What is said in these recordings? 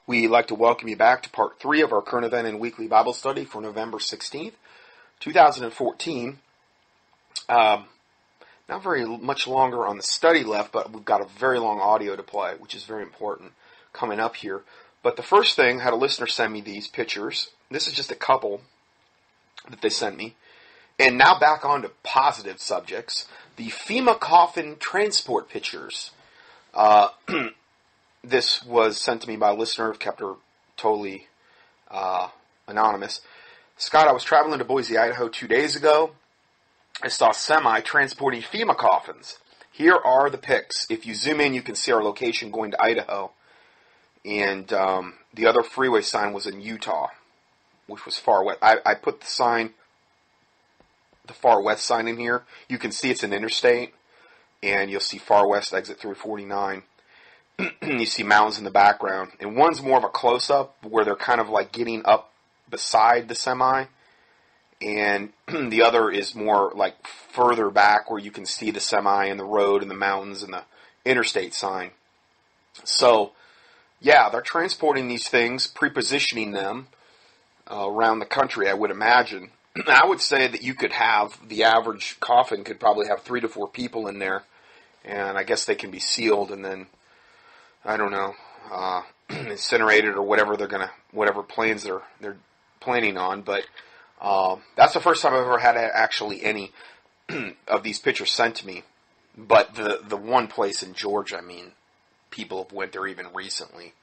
We'd like to welcome you back to part 3 of our current event and weekly Bible study for November 16th, 2014. Not very much longer on the study left, but we've got a very long audio to play, which is very important coming up here. But the first thing, I had a listener send me these pictures. This is just a couple that they sent me. And now back on to positive subjects. The Fema coffin transport pictures. This was sent to me by a listener, kept her totally anonymous. Scott, I was traveling to Boise, Idaho 2 days ago. I saw a semi transporting Fema coffins. Here are the pics. If you zoom in, you can see our location going to Idaho. And the other freeway sign was in Utah, which was far west. I put the sign, the far west sign in here. You can see it's an interstate. And you'll see far west exit 349. You see mountains in the background. And one's more of a close-up where they're kind of like getting up beside the semi. And the other is more like further back where you can see the semi and the road and the mountains and the interstate sign. So, yeah, they're transporting these things, prepositioning them around the country, I would imagine. I would say that you could have, the average coffin could probably have 3 to 4 people in there. And I guess they can be sealed and then, I don't know, incinerated or whatever plans they're planning on. But that's the first time I've ever had actually any of these pictures sent to me. But the one place in Georgia, I mean, people have went there even recently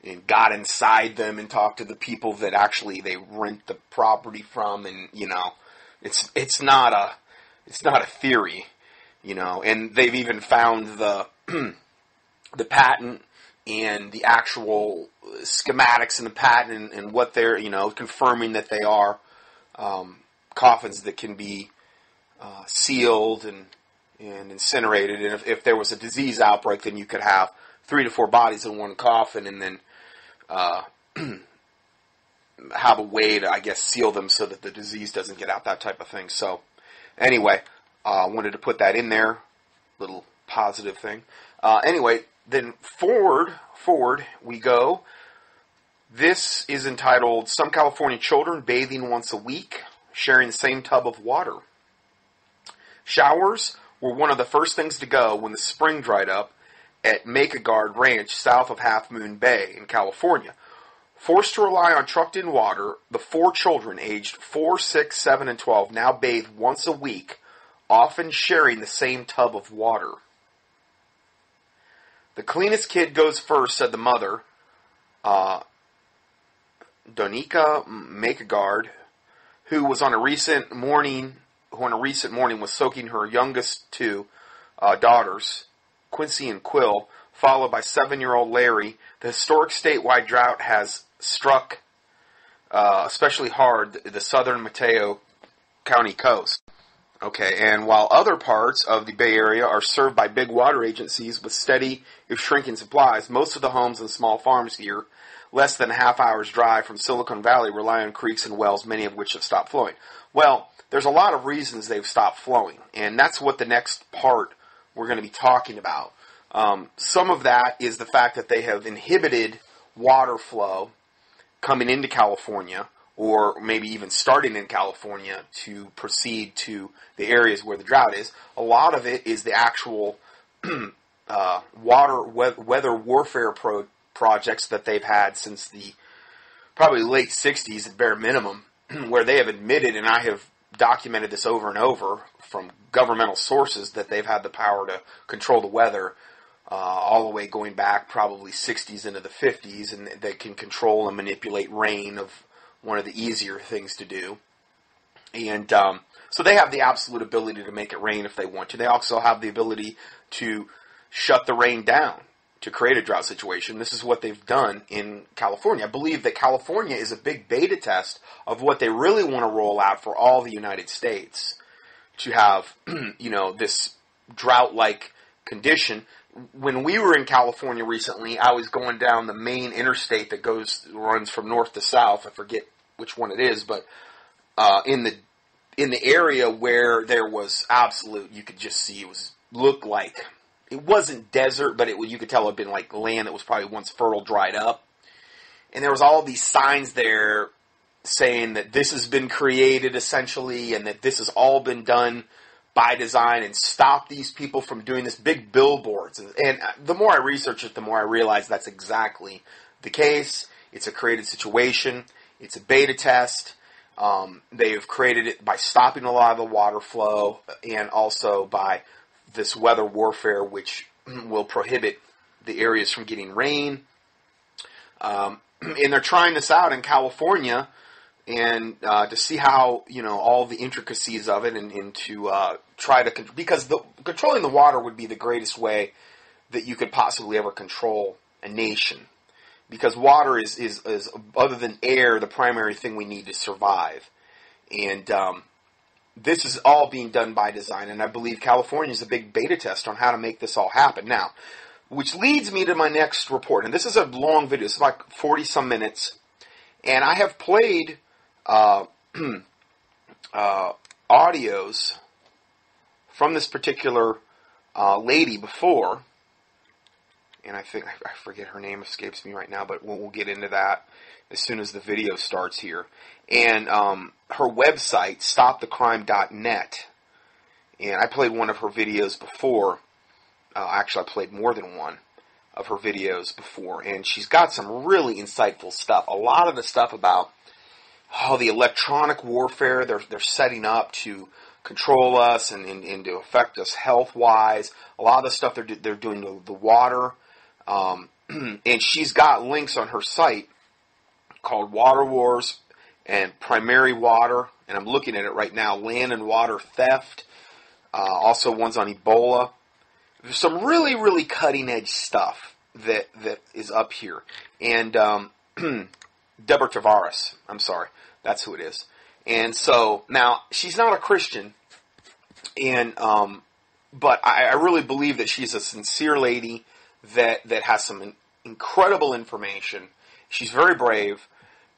and got inside them and talked to the people that actually they rent the property from, and it's not a theory, and they've even found the the patent and the actual schematics in the patent and what they're, confirming that they are coffins that can be sealed and incinerated. And if there was a disease outbreak, then you could have 3 to 4 bodies in one coffin and then have a way to, I guess, seal them so that the disease doesn't get out, that type of thing. So anyway, I wanted to put that in there, little positive thing. Anyway, then forward we go. This is entitled, Some California Children Bathing Once a Week, Sharing the Same Tub of Water. Showers were one of the first things to go when the spring dried up at Make-A-Guard Ranch south of Half Moon Bay in California. Forced to rely on trucked-in water, the 4 children aged 4, 6, 7, and 12 now bathe once a week, often sharing the same tub of water. The cleanest kid goes first, said the mother, Donika Make-A-Guard, who on a recent morning was soaking her youngest 2 daughters, Quincy and Quill, followed by 7-year-old Larry. The historic statewide drought has struck especially hard the southern Mateo County coast. Okay, and while other parts of the Bay Area are served by big water agencies with steady, if shrinking supplies, most of the homes and small farms here, less than a half hour's drive from Silicon Valley, rely on creeks and wells, many of which have stopped flowing. Well, there's a lot of reasons they've stopped flowing, and that's what the next part we're going to be talking about. Some of that is the fact that they have inhibited water flow coming into California, or maybe even starting in California to proceed to the areas where the drought is. A lot of it is the actual weather warfare projects that they've had since the probably late 60s at bare minimum, where they have admitted, and I have documented this over and over from governmental sources, that they've had the power to control the weather all the way going back probably 60s into the 50s, and they can control and manipulate rain, of one of the easier things to do. And so they have the absolute ability to make it rain if they want to. They also have the ability to shut the rain down to create a drought situation. This is what they've done in California. I believe that California is a big beta test of what they really want to roll out for all the United States, to have, this drought-like condition. When we were in California recently, I was going down the main interstate that runs from north to south. I forget which one it is, but in the area where there was absolute, you could just see looked like, it wasn't desert, but you could tell it had been like land that was probably once fertile, dried up. and there was all these signs there saying that this has been created essentially, and that this has all been done by design, and stop these people from doing this, big billboards. And the more I research it, the more I realize that's exactly the case. It's a created situation. It's a beta test. They have created it by stopping a lot of the water flow, and also by this weather warfare, which will prohibit the areas from getting rain. And they're trying this out in California, and to see how, all the intricacies of it, and to try to because controlling the water would be the greatest way that you could possibly ever control a nation, because water is other than air, the primary thing we need to survive. And this is all being done by design, and I believe California is a big beta test on how to make this all happen. Now, which leads me to my next report, and this is a long video. It's like 40-some minutes, and I have played audios from this particular lady before, and I forget her name, escapes me right now, but we'll get into that as soon as the video starts here. And her website, stopthecrime.net, and I played one of her videos before. Actually, I played more than one of her videos before, and she's got some really insightful stuff. A lot of the stuff about the electronic warfare they're setting up to control us and to affect us health-wise. A lot of the stuff they're doing to the water. And she's got links on her site called Water Wars and Primary Water. And I'm looking at it right now. Land and Water Theft. Also ones on Ebola. There's some really, really cutting-edge stuff that is up here. And Deborah Tavares, I'm sorry, that's who it is. And so, now, she's not a Christian, and but I really believe that she's a sincere lady that has some incredible information. She's very brave,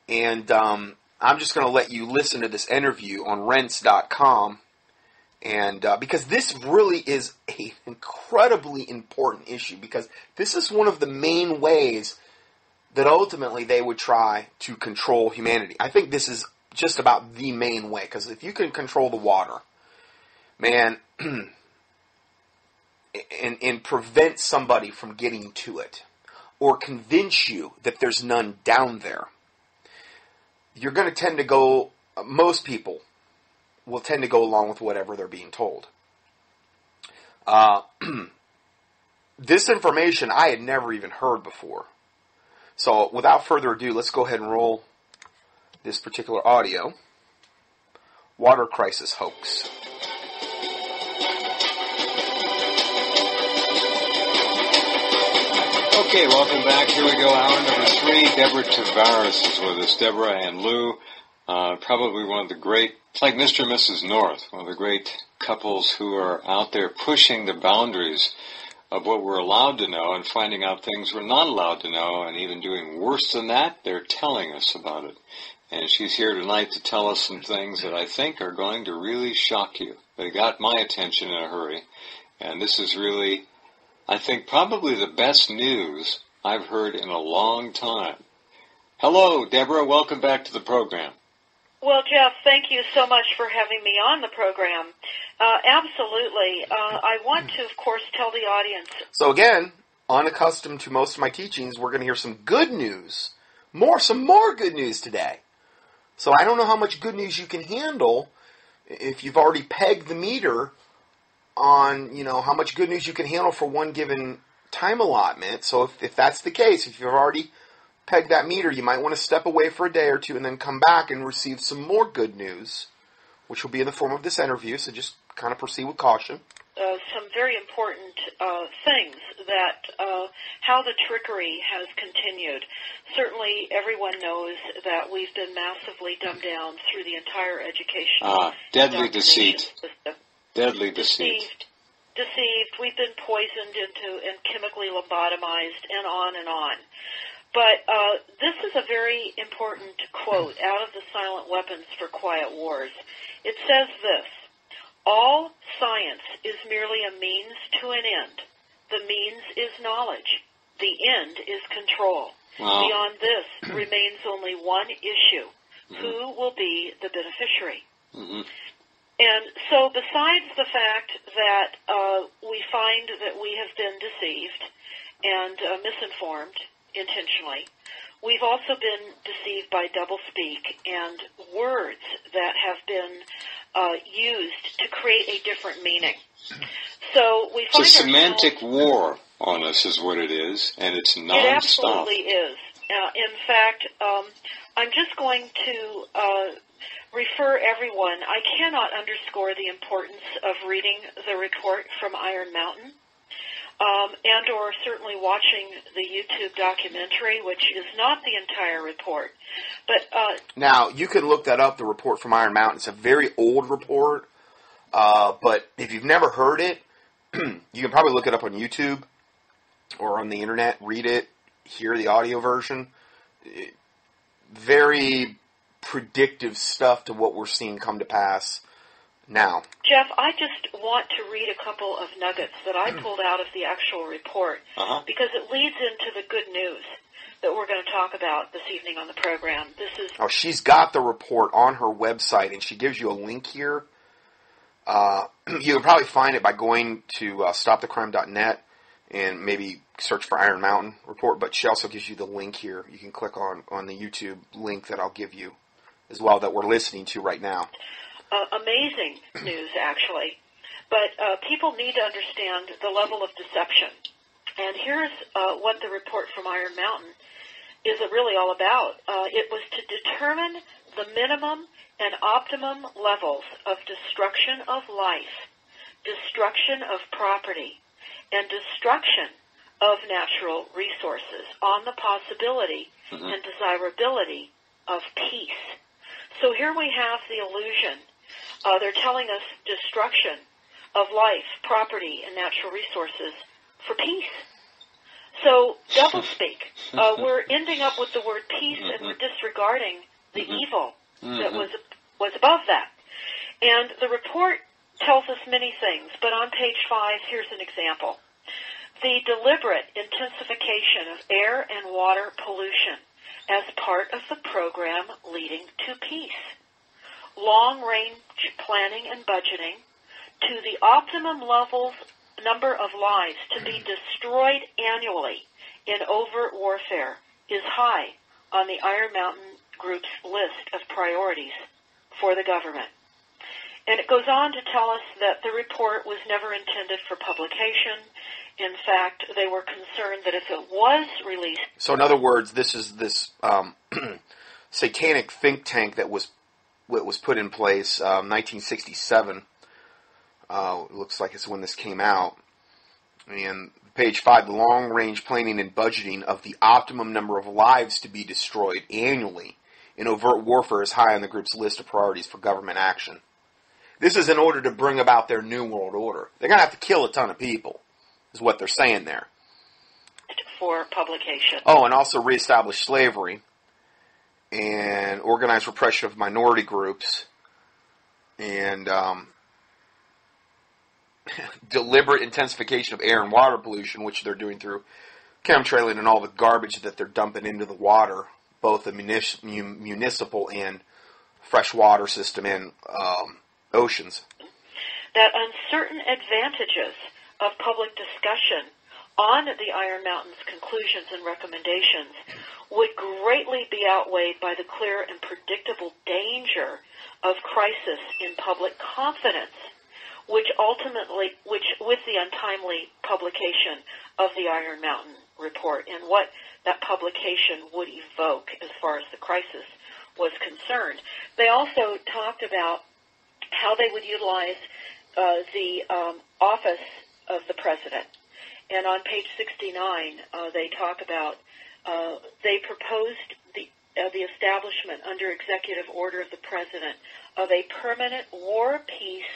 and I'm just going to let you listen to this interview on rents.com, and because this really is an incredibly important issue, because this is one of the main ways that ultimately they would try to control humanity. I think this is just about the main way, because if you can control the water, man, and prevent somebody from getting to it, or convince you that there's none down there, you're going to tend to go, most people will tend to go along with whatever they're being told. This information I had never even heard before. So without further ado, let's go ahead and roll this particular audio. Water Crisis Hoax. Okay, welcome back. Here we go, hour number 3. Deborah Tavares is with us. Deborah and Lou, probably one of the great, it's like Mr. and Mrs. North, one of the great couples who are out there pushing the boundaries of what we're allowed to know and finding out things we're not allowed to know, and even doing worse than that, they're telling us about it. And she's here tonight to tell us some things that I think are going to really shock you. They got my attention in a hurry, and this is really, I think, probably the best news I've heard in a long time. Hello, Deborah. Welcome back to the program. Well, Jeff, thank you so much for having me on the program. Absolutely. I want to, of course, tell the audience. So again, unaccustomed to most of my teachings, we're going to hear some good news. Some more good news today. So I don't know how much good news you can handle if you've already pegged the meter on, how much good news you can handle for one given time allotment. So if that's the case, if you've already pegged that meter, you might want to step away for a day or two and then come back and receive some more good news, which will be in the form of this interview. So just kind of proceed with caution. Some very important things that how the trickery has continued. Certainly everyone knows that we've been massively dumbed down through the entire education. Deadly deceit. System. Deadly deceit. Deceived. We've been poisoned and chemically lobotomized, and on and on. But this is a very important quote out of the Silent Weapons for Quiet Wars. It says this: all science is merely a means to an end. The means is knowledge. The end is control. Wow. Beyond this remains only one issue. Who will be the beneficiary? Mm-hmm. And so besides the fact that we find that we have been deceived and misinformed intentionally, we've also been deceived by doublespeak and words that have been used to create a different meaning. So we find it's a semantic war on us is what it is, and it's nonstop. It absolutely is. In fact, I'm just going to refer everyone. I cannot underscore the importance of reading the report from Iron Mountain, and or certainly watching the YouTube documentary, which is not the entire report. But now, you can look that up, the report from Iron Mountain. It's a very old report, but if you've never heard it, you can probably look it up on YouTube or on the internet, read it, hear the audio version. Very predictive stuff to what we're seeing come to pass now. Jeff, I just want to read a couple of nuggets that I pulled out of the actual report because it leads into the good news that we're going to talk about this evening on the program. She's got the report on her website, and she gives you a link here. You can probably find it by going to stopthecrime.net and maybe search for Iron Mountain report, but she also gives you the link here. You can click on the YouTube link that I'll give you as well that we're listening to right now. Amazing news, actually. But people need to understand the level of deception. And here's what the report from Iron Mountain is really all about. It was to determine the minimum and optimum levels of destruction of life, destruction of property, and destruction of natural resources on the possibility and desirability of peace. So here we have the illusion. They're telling us destruction of life, property, and natural resources for peace. So, doublespeak. We're ending up with the word peace, and we're disregarding the evil that was above that. And the report tells us many things, but on page 5, here's an example. The deliberate intensification of air and water pollution as part of the program leading to peace. Long-range planning and budgeting to the optimum number of lives to be destroyed annually in overt warfare is high on the Iron Mountain Group's list of priorities for the government. And it goes on to tell us that the report was never intended for publication. In fact, they were concerned that if it was released... So in other words, this is this satanic think tank that was put in place 1967. It looks like it's when this came out. And page 5, the long-range planning and budgeting of the optimum number of lives to be destroyed annually in overt warfare is high on the group's list of priorities for government action. This is in order to bring about their new world order. They're going to have to kill a ton of people, is what they're saying there. For publication. Oh, and also reestablish slavery and organize repression of minority groups and deliberate intensification of air and water pollution, which they're doing through chemtrailing and all the garbage that they're dumping into the water, both the municipal and freshwater system and oceans. That uncertain advantages of public discussion on the Iron Mountain's conclusions and recommendations would greatly be outweighed by the clear and predictable danger of crisis in public confidence, which with the untimely publication of the Iron Mountain report and what that publication would evoke as far as the crisis was concerned. They also talked about how they would utilize the office of the president. And on page 69, they talk about, they proposed the establishment under executive order of the president of a permanent war peace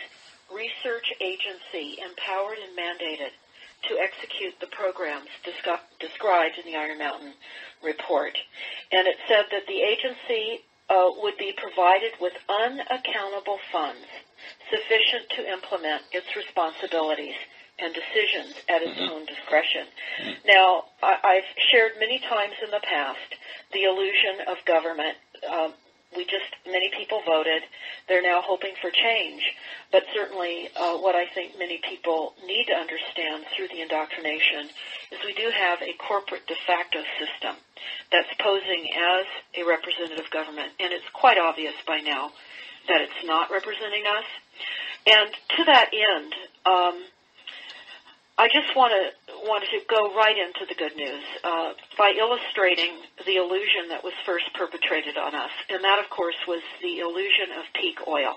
research agency empowered and mandated to execute the programs described in the Iron Mountain report. And it said that the agency would be provided with unaccountable funds sufficient to implement its responsibilities and decisions at its own discretion. Now, I've shared many times in the past the illusion of government. Many people voted. They're now hoping for change. But certainly what I think many people need to understand through the indoctrination is we do have a corporate de facto system that's posing as a representative government. And it's quite obvious by now that it's not representing us. And to that end, I just wanted to go right into the good news by illustrating the illusion that was first perpetrated on us, and that, of course, was the illusion of peak oil.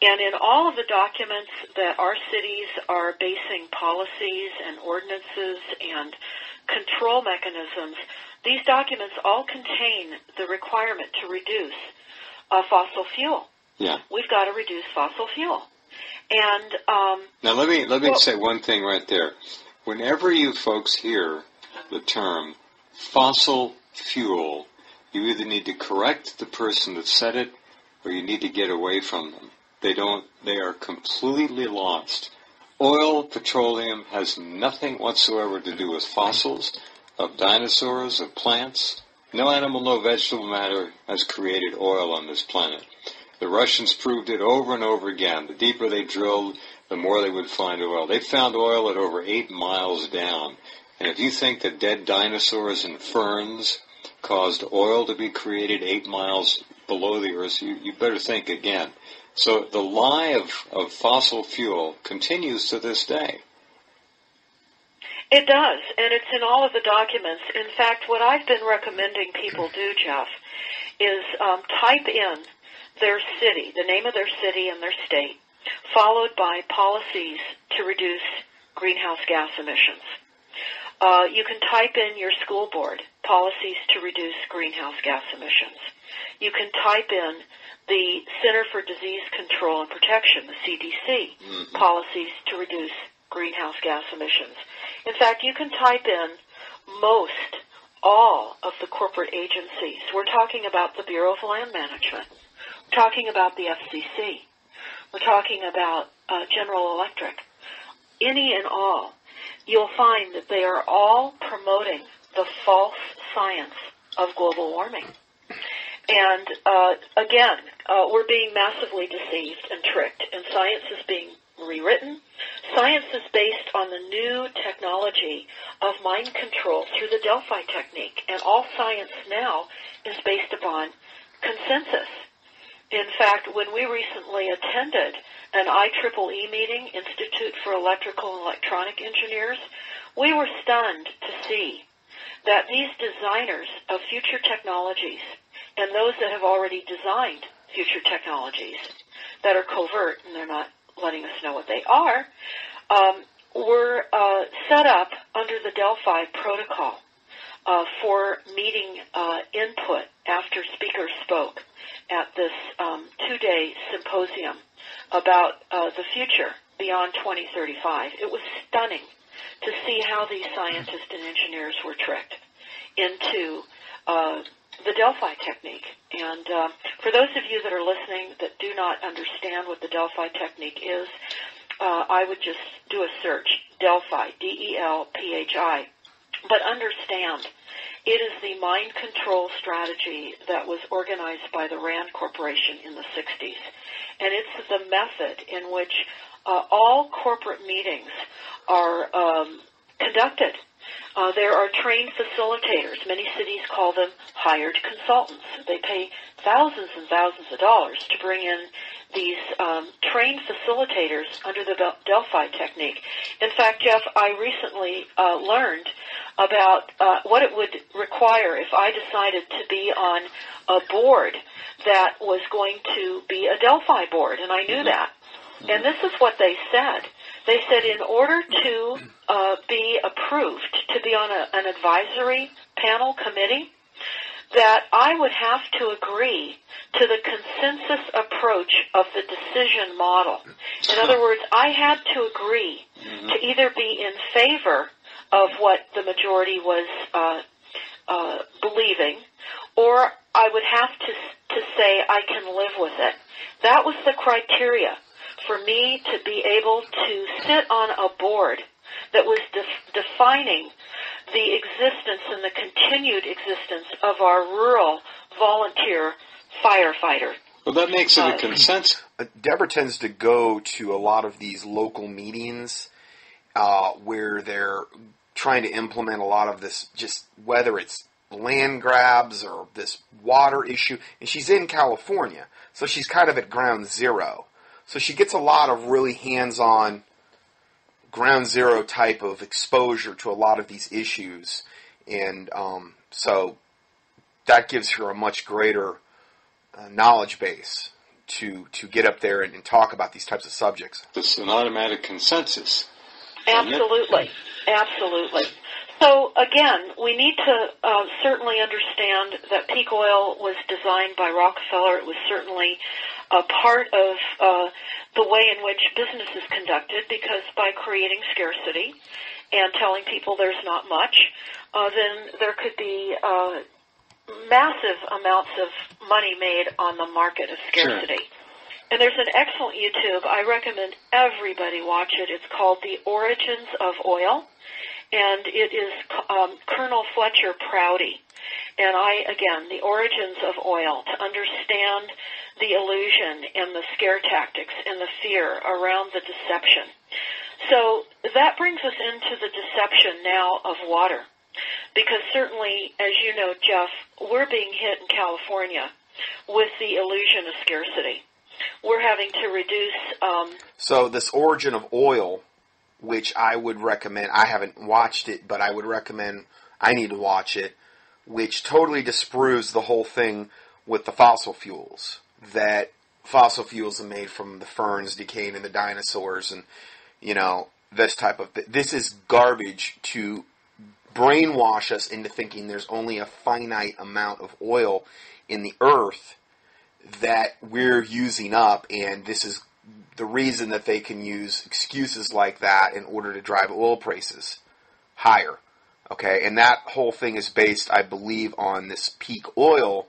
And in all of the documents that our cities are basing policies and ordinances and control mechanisms, these documents all contain the requirement to reduce fossil fuel. Yeah. We've got to reduce fossil fuel. And now let me say one thing right there. Whenever you folks hear the term fossil fuel, you either need to correct the person that said it, or you need to get away from them. They are completely lost. Oil, petroleum has nothing whatsoever to do with fossils, of dinosaurs, of plants. No animal, no vegetable matter has created oil on this planet. The Russians proved it over and over again. The deeper they drilled, the more they would find oil. They found oil at over 8 miles down. And if you think that dead dinosaurs and ferns caused oil to be created 8 miles below the earth, you better think again. So the lie of fossil fuel continues to this day. It does, and it's in all of the documents. In fact, what I've been recommending people do, Jeff, is type in their city, the name of their city and their state, followed by policies to reduce greenhouse gas emissions. You can type in your school board, policies to reduce greenhouse gas emissions. You can type in the Center for Disease Control and Protection, the CDC, policies to reduce greenhouse gas emissions. In fact, you can type in all of the corporate agencies. We're talking about the Bureau of Land Management. We're talking about the FCC. We're talking about General Electric. Any and all, you'll find that they are all promoting the false science of global warming. And again, we're being massively deceived and tricked, and science is being rewritten. Science is based on the new technology of mind control through the Delphi technique, and all science now is based upon consensus. In fact, when we recently attended an IEEE meeting, Institute for Electrical and Electronic Engineers, we were stunned to see that these designers of future technologies and those that have already designed future technologies that are covert, and they're not letting us know what they are, were set up under the Delphi protocol for meeting input after speakers spoke at this 2-day symposium about the future beyond 2035. It was stunning to see how these scientists and engineers were tricked into the Delphi technique. And for those of you that are listening that do not understand what the Delphi technique is, I would just do a search, Delphi, D-E-L-P-H-I. But understand, it is the mind control strategy that was organized by the RAND Corporation in the 60s. And it's the method in which all corporate meetings are conducted. There are trained facilitators. Many cities call them hired consultants. They pay thousands and thousands of dollars to bring in these trained facilitators under the Delphi technique. In fact, Jeff, I recently learned about what it would require if I decided to be on a board that was going to be a Delphi board, and I knew that. And this is what they said. They said in order to be approved, to be on an advisory panel committee, that I would have to agree to the consensus approach of the decision model. In other words, I had to agree to either be in favor of what the majority was believing, or I would have to say I can live with it. That was the criteria for me to be able to sit on a board that was defining the existence and the continued existence of our rural volunteer firefighter. Well, that makes it a consensus. Deborah tends to go to a lot of these local meetings where they're trying to implement a lot of this, just whether it's land grabs or this water issue. And she's in California, so she's kind of at ground zero. So she gets a lot of really hands-on ground zero type of exposure to a lot of these issues. And so that gives her a much greater knowledge base to get up there and talk about these types of subjects. It's an automatic consensus. Absolutely. Absolutely. So, again, we need to certainly understand that peak oil was designed by Rockefeller. It was certainly a part of the way in which business is conducted, because by creating scarcity and telling people there's not much, then there could be massive amounts of money made on the market of scarcity. Sure. And there's an excellent YouTube. I recommend everybody watch it. It's called The Origins of Oil, and it is Colonel Fletcher Prouty. And The Origins of Oil, to understand the illusion and the scare tactics and the fear around the deception. So that brings us into the deception now of water. Because certainly, as you know, Jeff, we're being hit in California with the illusion of scarcity. We're having to reduce... So this Origin of Oil, which I would recommend, I haven't watched it, but I would recommend, I need to watch it, which totally disproves the whole thing with the fossil fuels. That fossil fuels are made from the ferns decaying in the dinosaurs and, this type of... This is garbage to brainwash us into thinking there's only a finite amount of oil in the earth that we're using up, and this is the reason that they can use excuses like that in order to drive oil prices higher. Okay, and that whole thing is based, I believe, on this peak oil,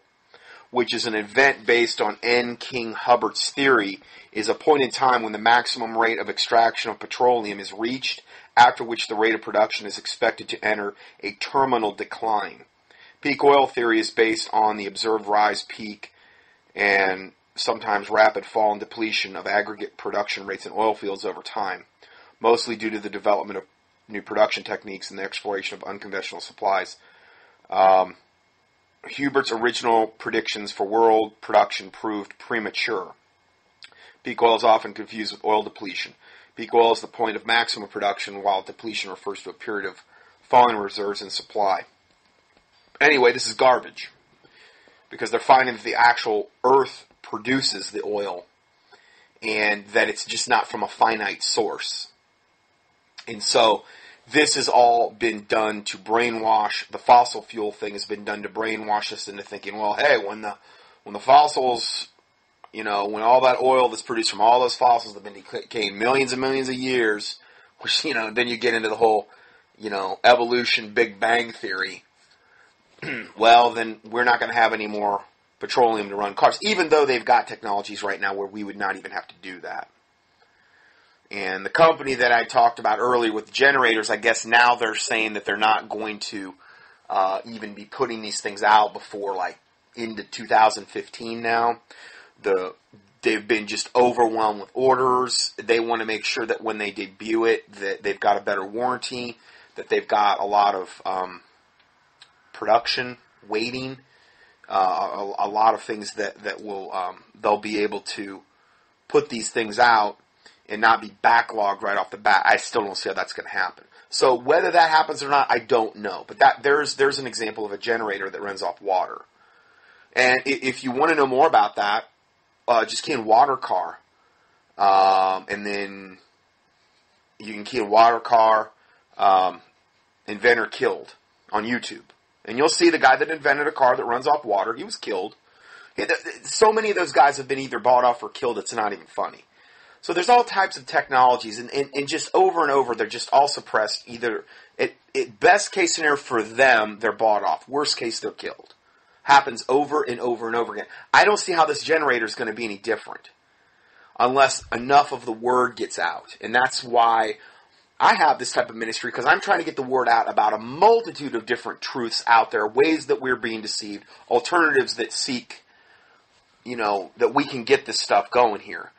which is an event based on N. King Hubbert's theory, is a point in time when the maximum rate of extraction of petroleum is reached, after which the rate of production is expected to enter a terminal decline. Peak oil theory is based on the observed rise, peak, and sometimes rapid fall and depletion of aggregate production rates in oil fields over time, mostly due to the development of new production techniques and the exploration of unconventional supplies. Hubert's original predictions for world production proved premature. Peak oil is often confused with oil depletion. Peak oil is the point of maximum production, while depletion refers to a period of falling reserves and supply. Anyway, this is garbage, because they're finding that the actual earth produces the oil, and that it's just not from a finite source. And so this has all been done to brainwash. The fossil fuel thing has been done to brainwash us into thinking, well, hey, when the fossils, when all that oil that's produced from all those fossils have been decaying millions and millions of years, which, then you get into the whole, evolution, Big Bang theory. Well, then we're not going to have any more petroleum to run cars, even though they've got technologies right now where we would not even have to do that. And the company that I talked about earlier with generators, I guess now they're saying that they're not going to even be putting these things out before into 2015 now. They've been just overwhelmed with orders. They want to make sure that when they debut it, that they've got a better warranty, that they've got a lot of production waiting, a lot of things that will they'll be able to put these things out and not be backlogged right off the bat. I still don't see how that's going to happen. So whether that happens or not, I don't know. But there's an example of a generator that runs off water. And if you want to know more about that, just key in water car, and then you can key in water car inventor killed on YouTube. And you'll see the guy that invented a car that runs off water. He was killed. So many of those guys have been either bought off or killed, it's not even funny. So there's all types of technologies, and just over and over, they're just all suppressed. Either, best case scenario for them, they're bought off. Worst case, they're killed. Happens over and over and over again. I don't see how this generator is going to be any different. unless enough of the word gets out. And that's why I have this type of ministry, because I'm trying to get the word out about a multitude of different truths out there, ways that we're being deceived, alternatives that seek, that we can get this stuff going here.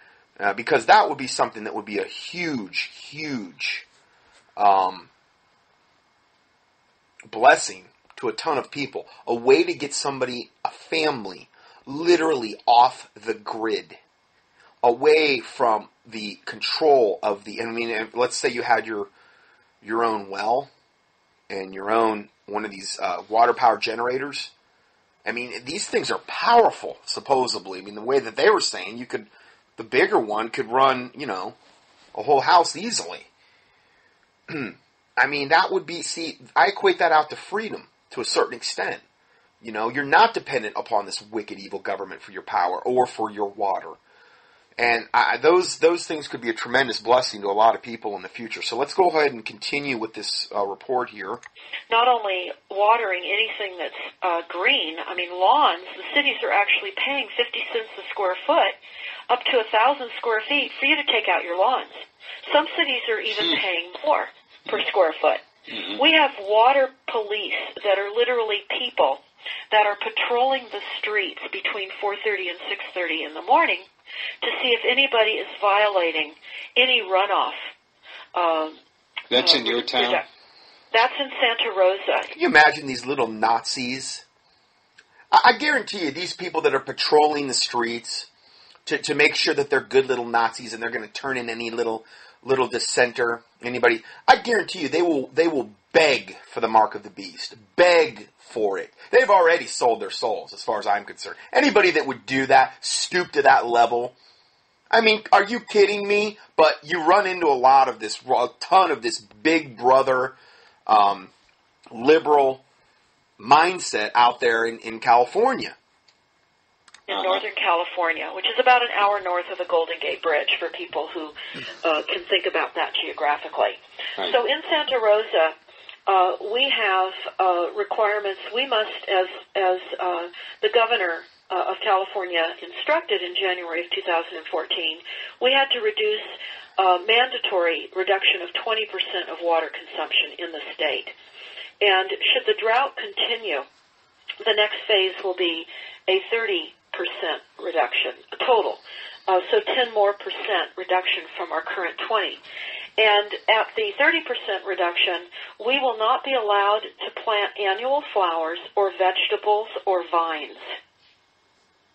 Because that would be something that would be a huge, huge blessing to a ton of people. A way to get somebody, a family, literally off the grid. Away from the control of let's say you had your own well and your own one of these water power generators. These things are powerful, supposedly. The way that they were saying, the bigger one could run, a whole house easily. That would be, I equate that out to freedom to a certain extent. You're not dependent upon this wicked, evil government for your power or for your water. And those things could be a tremendous blessing to a lot of people in the future. So let's go ahead and continue with this report here. Not only watering anything that's green, lawns, the cities are actually paying 50 cents a square foot up to 1,000 square feet for you to take out your lawns. Some cities are even paying more per square foot. Mm-hmm. We have water police that are literally people that are patrolling the streets between 4:30 and 6:30 in the morning to see if anybody is violating any runoff. That's in your town? That's in Santa Rosa. Can you imagine these little Nazis? I guarantee you, these people that are patrolling the streets to make sure that they're good little Nazis and they're going to turn in any little dissenter, anybody, I guarantee you they will beg for the mark of the beast. Beg for it. They've already sold their souls, as far as I'm concerned. Anybody that would do that, stoop to that level, are you kidding me? But you run into a ton of this big brother, liberal mindset out there in California. In Northern California, which is about an hour north of the Golden Gate Bridge for people who can think about that geographically. Right. So in Santa Rosa, we have requirements. We must, as the governor of California instructed in January of 2014, we had to reduce mandatory reduction of 20% of water consumption in the state. And should the drought continue, the next phase will be a 30% reduction, total. So 10% more reduction from our current 20. And at the 30% reduction, we will not be allowed to plant annual flowers or vegetables or vines.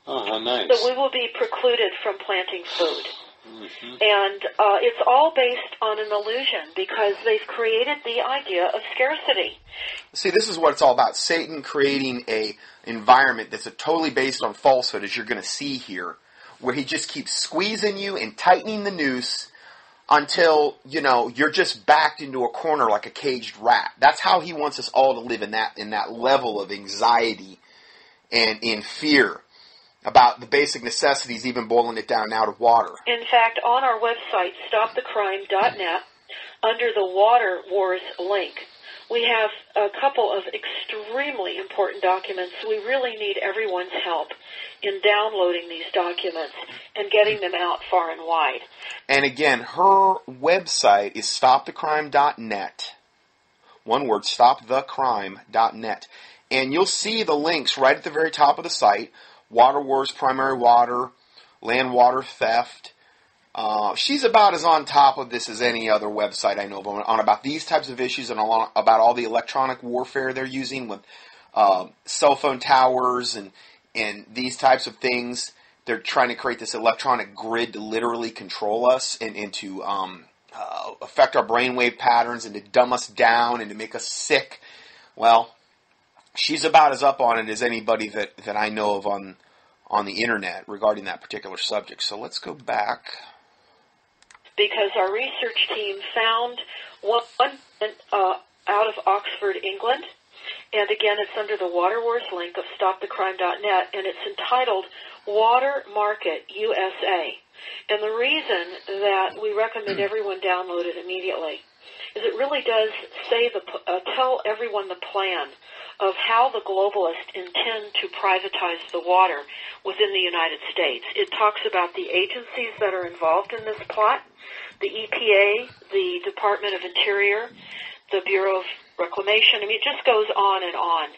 Oh, how nice. So we will be precluded from planting food. Mm-hmm. And it's all based on an illusion because they've created the idea of scarcity. See, this is what it's all about. Satan creating a environment that's totally based on falsehood, as you're going to see here, where he just keeps squeezing you and tightening the noose until, you're just backed into a corner like a caged rat. That's how he wants us all to live, in that level of anxiety and in fear about the basic necessities, even boiling it down now to water. In fact, on our website, stopthecrime.net, under the Water Wars link, we have a couple of extremely important documents. We really need everyone's help in downloading these documents and getting them out far and wide. And again, her website is stopthecrime.net. One word, stopthecrime.net. And you'll see the links right at the very top of the site. Water Wars, Primary Water, Land Water Theft. She's about as on top of this as any other website I know of on about these types of issues and about all the electronic warfare they're using with cell phone towers and these types of things. They're trying to create this electronic grid to literally control us and to affect our brainwave patterns and to dumb us down and to make us sick. Well, she's about as up on it as anybody that I know of on the internet regarding that particular subject. So let's go back. Because our research team found one out of Oxford, England, and again it's under the Water Wars link of stopthecrime.net, and it's entitled Water Market USA. And the reason that we recommend everyone download it immediately is it really does say tell everyone the plan of how the globalists intend to privatize the water within the United States. It talks about the agencies that are involved in this plot, the EPA, the Department of Interior, the Bureau of Reclamation. I mean, it just goes on and on.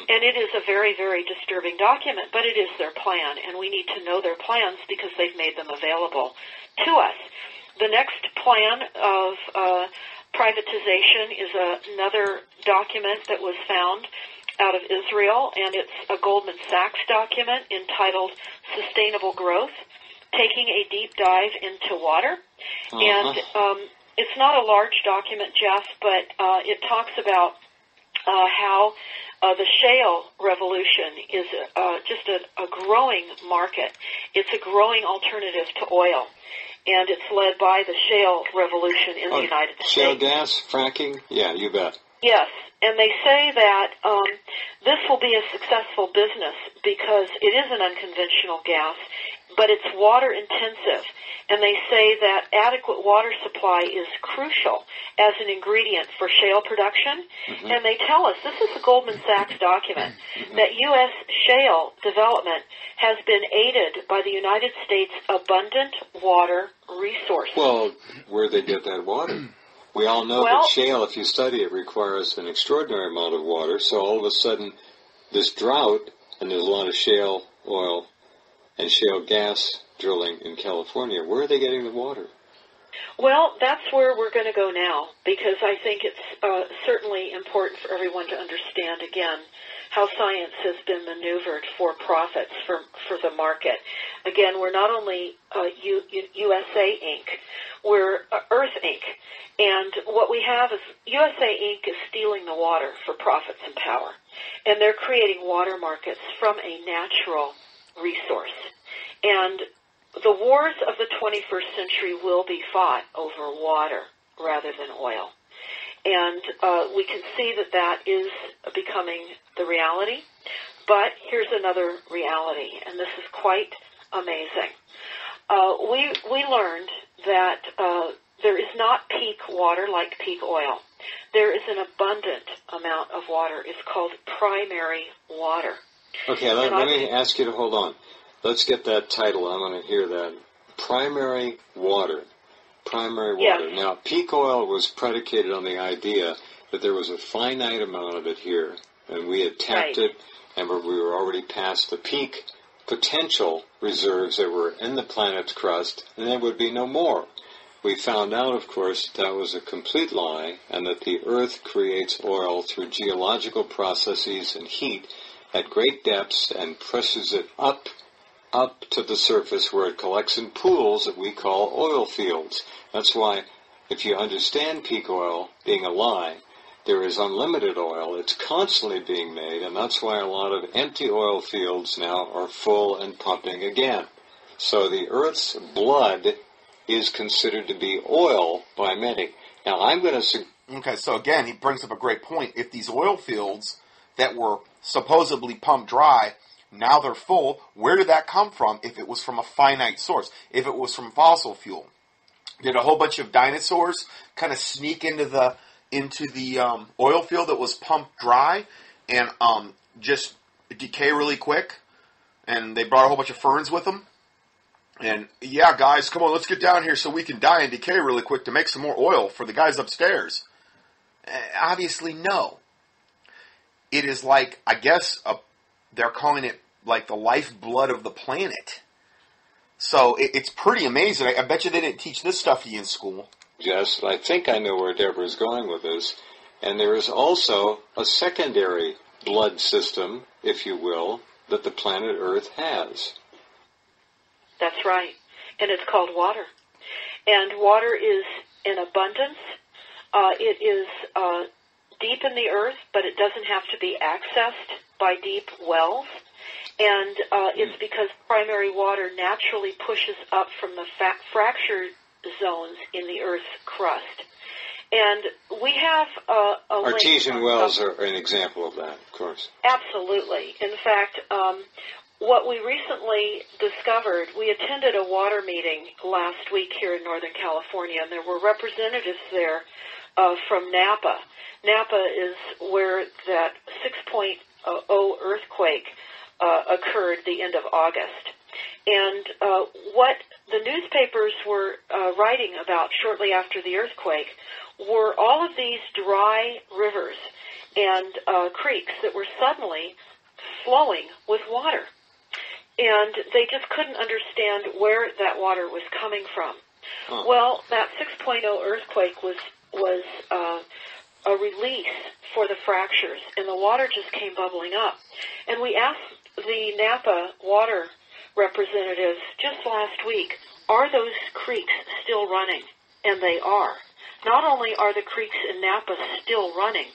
And it is a very, very disturbing document, but it is their plan, and we need to know their plans because they've made them available to us. The next plan of privatization is another document that was found out of Israel, and it's a Goldman Sachs document entitled Sustainable Growth, taking a deep dive into water. And it's not a large document, Jeff, but it talks about how the shale revolution is just a growing market. It's a growing alternative to oil, and it's led by the shale revolution in the United States. Shale gas, fracking? Yeah, you bet. Yes, and they say that this will be a successful business because it is an unconventional gas, but it's water intensive. And they say that adequate water supply is crucial as an ingredient for shale production. And they tell us, this is a Goldman Sachs document, that U.S. shale development has been aided by the United States' abundant water resources. Well, where'd they get that water? We all know that shale, if you study it, requires an extraordinary amount of water. So all of a sudden, this drought, and there's a lot of shale oil and shale gas drilling in California, where are they getting the water? Well, that's where we're going to go now, because I think it's certainly important for everyone to understand, again, how science has been maneuvered for profits for the market. Again, we're not only USA Inc., we're Earth Inc., and what we have is USA Inc. is stealing the water for profits and power, and they're creating water markets from a natural resource. And the wars of the 21st century will be fought over water rather than oil. And we can see that that is becoming the reality. But here's another reality, and this is quite amazing. We learned that there is not peak water like peak oil. There is an abundant amount of water. It's called primary water. Okay, let me ask you to hold on. Let's get that title. I want to hear that. Primary water. Primary water. Yes. Now, peak oil was predicated on the idea that there was a finite amount of it here, and we had tapped it, and we were already past the peak potential reserves that were in the planet's crust, and there would be no more. We found out, of course, that was a complete lie, and that the Earth creates oil through geological processes and heat at great depths and presses it up to the surface where it collects in pools that we call oil fields. That's why, if you understand peak oil being a lie, there is unlimited oil. It's constantly being made, and that's why a lot of empty oil fields now are full and pumping again. So the Earth's blood is considered to be oil by many. Now, I'm going to... Okay, so again, he brings up a great point. If these oil fields that were supposedly pumped dry, now they're full, where did that come from if it was from a finite source? If it was from fossil fuel? Did a whole bunch of dinosaurs kind of sneak into the oil field that was pumped dry and just decay really quick? And they brought a whole bunch of ferns with them? And, yeah, guys, come on, let's get down here so we can die and decay really quick to make some more oil for the guys upstairs. Obviously, no. It is like, I guess, they're calling it like the lifeblood of the planet. So it's pretty amazing. I bet you they didn't teach this stuff to you in school. Yes, I think I know where Deborah's going with this. And there is also a secondary blood system, if you will, that the planet Earth has. That's right. And it's called water. And water is in abundance. It is deep in the earth, but it doesn't have to be accessed by deep wells. And it's because primary water naturally pushes up from the fracture zones in the Earth's crust. And we have artesian wells are an example of that, of course. Absolutely. In fact, what we recently discovered, we attended a water meeting last week here in Northern California, and there were representatives there from Napa. Napa is where that 6.0 earthquake occurred the end of August. And what the newspapers were writing about shortly after the earthquake were all of these dry rivers and creeks that were suddenly flowing with water. And they just couldn't understand where that water was coming from. Huh. Well, that 6.0 earthquake was a release for the fractures, and the water just came bubbling up. And we asked the Napa water representatives just last week, are those creeks still running? And they are. Not only are the creeks in Napa still running,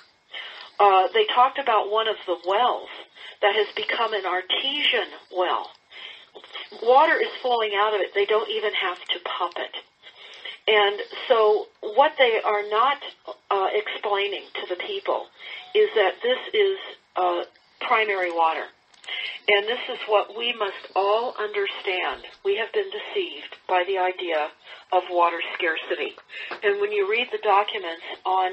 they talked about one of the wells that has become an artesian well. Water is flowing out of it. They don't even have to pump it. And so what they are not explaining to the people is that this is primary water. And this is what we must all understand. We have been deceived by the idea of water scarcity. And when you read the documents on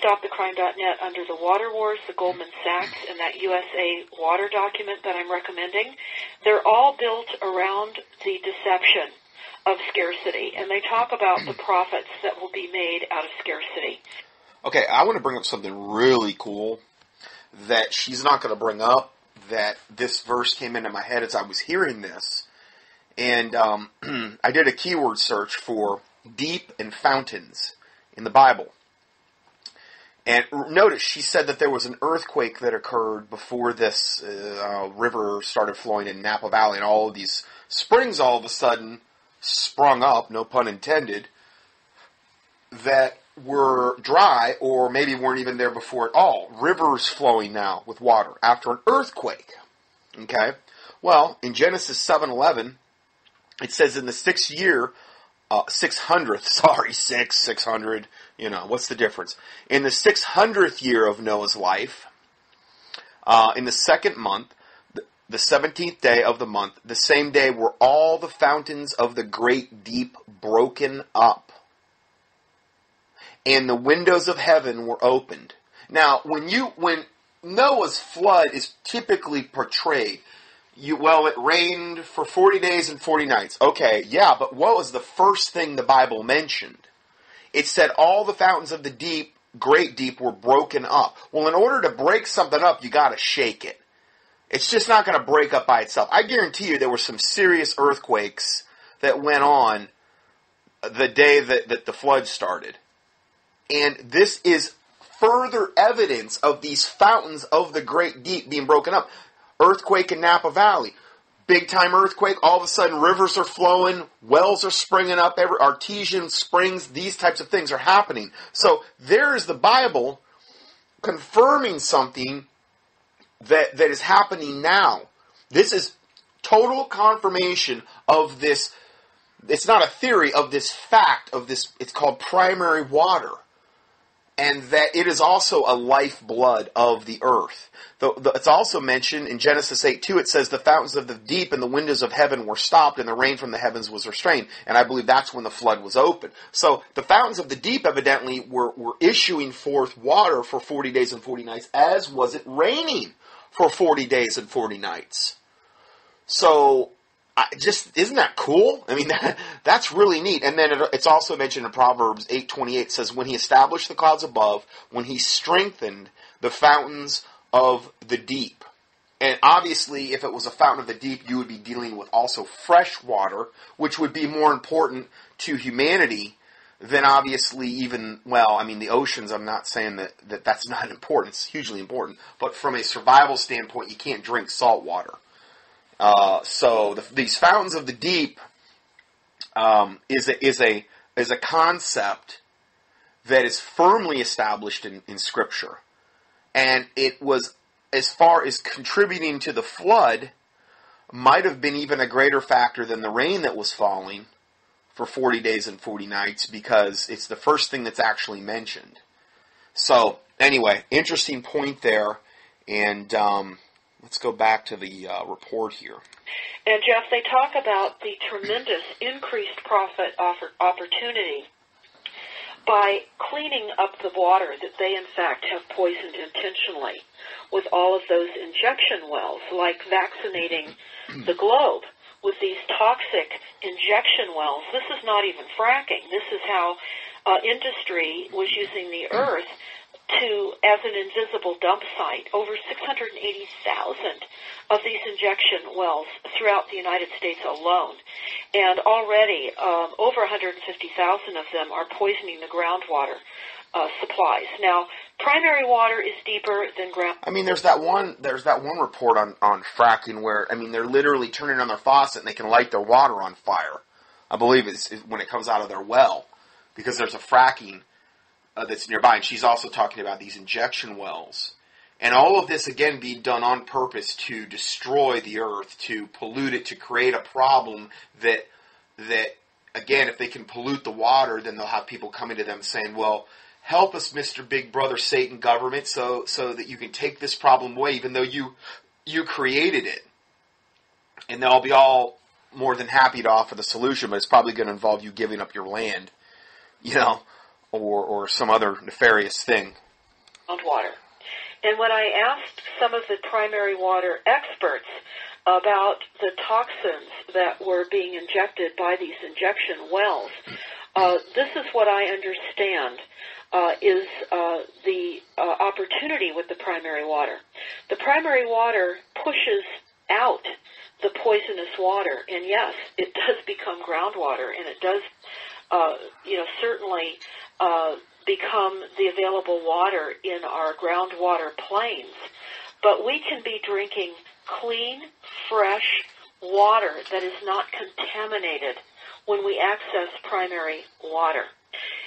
StopTheCrime.net under the Water Wars, the Goldman Sachs, and that USA water document that I'm recommending, they're all built around the deception of scarcity. And they talk about the profits that will be made out of scarcity. Okay, I want to bring up something really cool that she's not going to bring up, that this verse came into my head as I was hearing this. And I did a keyword search for deep and fountains in the Bible. And notice, she said that there was an earthquake that occurred before this river started flowing in Napa Valley, and all of these springs all of a sudden sprung up, no pun intended, that were dry or maybe weren't even there before at all. Rivers flowing now with water after an earthquake. Okay? Well, in Genesis 7:11, it says in the 600, you know, what's the difference? In the 600th year of Noah's life, in the second month, the 17th day of the month, the same day were all the fountains of the great deep broken up, and the windows of heaven were opened. Now, when Noah's flood is typically portrayed, it rained for 40 days and 40 nights. Okay, yeah, but what was the first thing the Bible mentioned? It said all the fountains of the deep, great deep, were broken up. Well, in order to break something up, you got to shake it. It's just not going to break up by itself. I guarantee you there were some serious earthquakes that went on the day that the flood started. And this is further evidence of these fountains of the great deep being broken up. Earthquake in Napa Valley. Big time earthquake. All of a sudden rivers are flowing. Wells are springing up. Artesian springs. These types of things are happening. So there is the Bible confirming something that is happening now. This is total confirmation of this. It's not a theory, of this fact, of this. It's called primary water. And that it is also a lifeblood of the earth. It's also mentioned in Genesis 8:2. It says the fountains of the deep and the windows of heaven were stopped, and the rain from the heavens was restrained. And I believe that's when the flood was open. So the fountains of the deep evidently were issuing forth water for 40 days and 40 nights, as was it raining for 40 days and 40 nights. So isn't that cool? I mean, that's really neat. And then it's also mentioned in Proverbs 8:28, says, when he established the clouds above, when he strengthened the fountains of the deep. And obviously, if it was a fountain of the deep, you would be dealing with also fresh water, which would be more important to humanity than obviously even, the oceans. I'm not saying that that's not important. It's hugely important. But from a survival standpoint, you can't drink salt water. So these fountains of the deep is a concept that is firmly established in Scripture, and it was, as far as contributing to the flood, might have been even a greater factor than the rain that was falling for 40 days and 40 nights, because it's the first thing that's actually mentioned. So anyway, interesting point there, and let's go back to the report here. And Jeff, they talk about the tremendous increased profit opportunity by cleaning up the water that they, in fact, have poisoned intentionally with all of those injection wells, like vaccinating the globe with these toxic injection wells. This is not even fracking. This is how industry was using the earth as an invisible dump site. Over 680,000 of these injection wells throughout the United States alone. And already over 150,000 of them are poisoning the groundwater supplies. Now, primary water is deeper than ground. I mean, there's that one report on fracking where, I mean, they're literally turning on their faucet and they can light their water on fire. I believe it's when it comes out of their well, because there's a fracking that's nearby. And she's also talking about these injection wells. And all of this, again, being done on purpose to destroy the earth, to pollute it, to create a problem that again, if they can pollute the water, then they'll have people coming to them saying, well, help us, Mr. Big Brother Satan government, so that you can take this problem away, even though you created it. And they'll be all more than happy to offer the solution, but it's probably going to involve you giving up your land, or some other nefarious thing. Water. And when I asked some of the primary water experts about the toxins that were being injected by these injection wells, this is what I understand is the opportunity with the primary water. The primary water pushes out the poisonous water, and yes, it does become groundwater, and it does, certainly become the available water in our groundwater plains. But we can be drinking clean, fresh water that is not contaminated when we access primary water.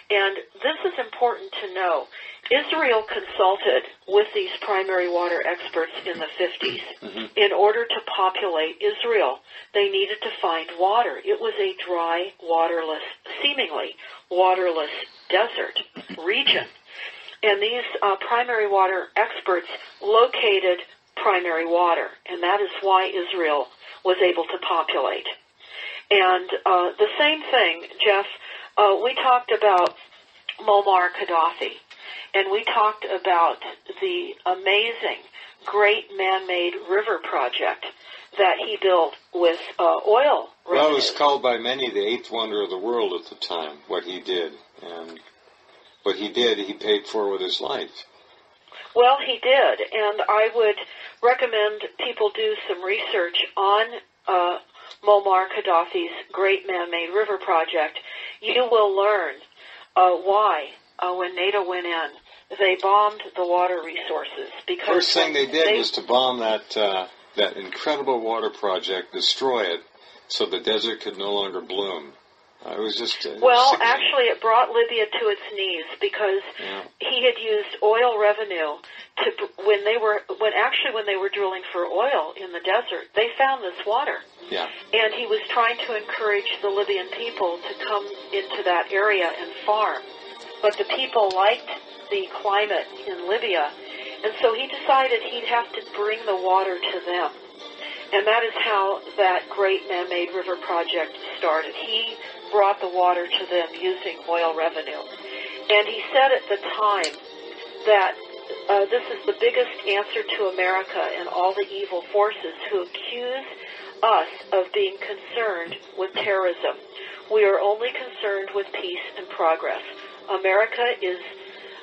And this is important to know. Israel consulted with these primary water experts in the 50s. Mm-hmm. In order to populate Israel, they needed to find water. It was a dry, seemingly waterless desert region. And these primary water experts located primary water, and that is why Israel was able to populate. And the same thing, Jeff, we talked about Muammar Gaddafi, and we talked about the amazing, great man-made river project that he built with oil revenue. Well, it was called by many the eighth wonder of the world at the time, what he did. And what he did, he paid for with his life. Well, he did, and I would recommend people do some research on Muammar Gaddafi's great man-made river project. You will learn why, when NATO went in, they bombed the water resources. Because first thing they did was to bomb that incredible water project, destroy it, so the desert could no longer bloom. It was just well, actually, it brought Libya to its knees because he had used oil revenue when they were drilling for oil in the desert. They found this water, and he was trying to encourage the Libyan people to come into that area and farm. But the people liked the climate in Libya, and so he decided he'd have to bring the water to them. And that is how that great man-made river project started. He brought the water to them using oil revenue. And he said at the time that this is the biggest answer to America and all the evil forces who accuse us of being concerned with terrorism. We are only concerned with peace and progress. America is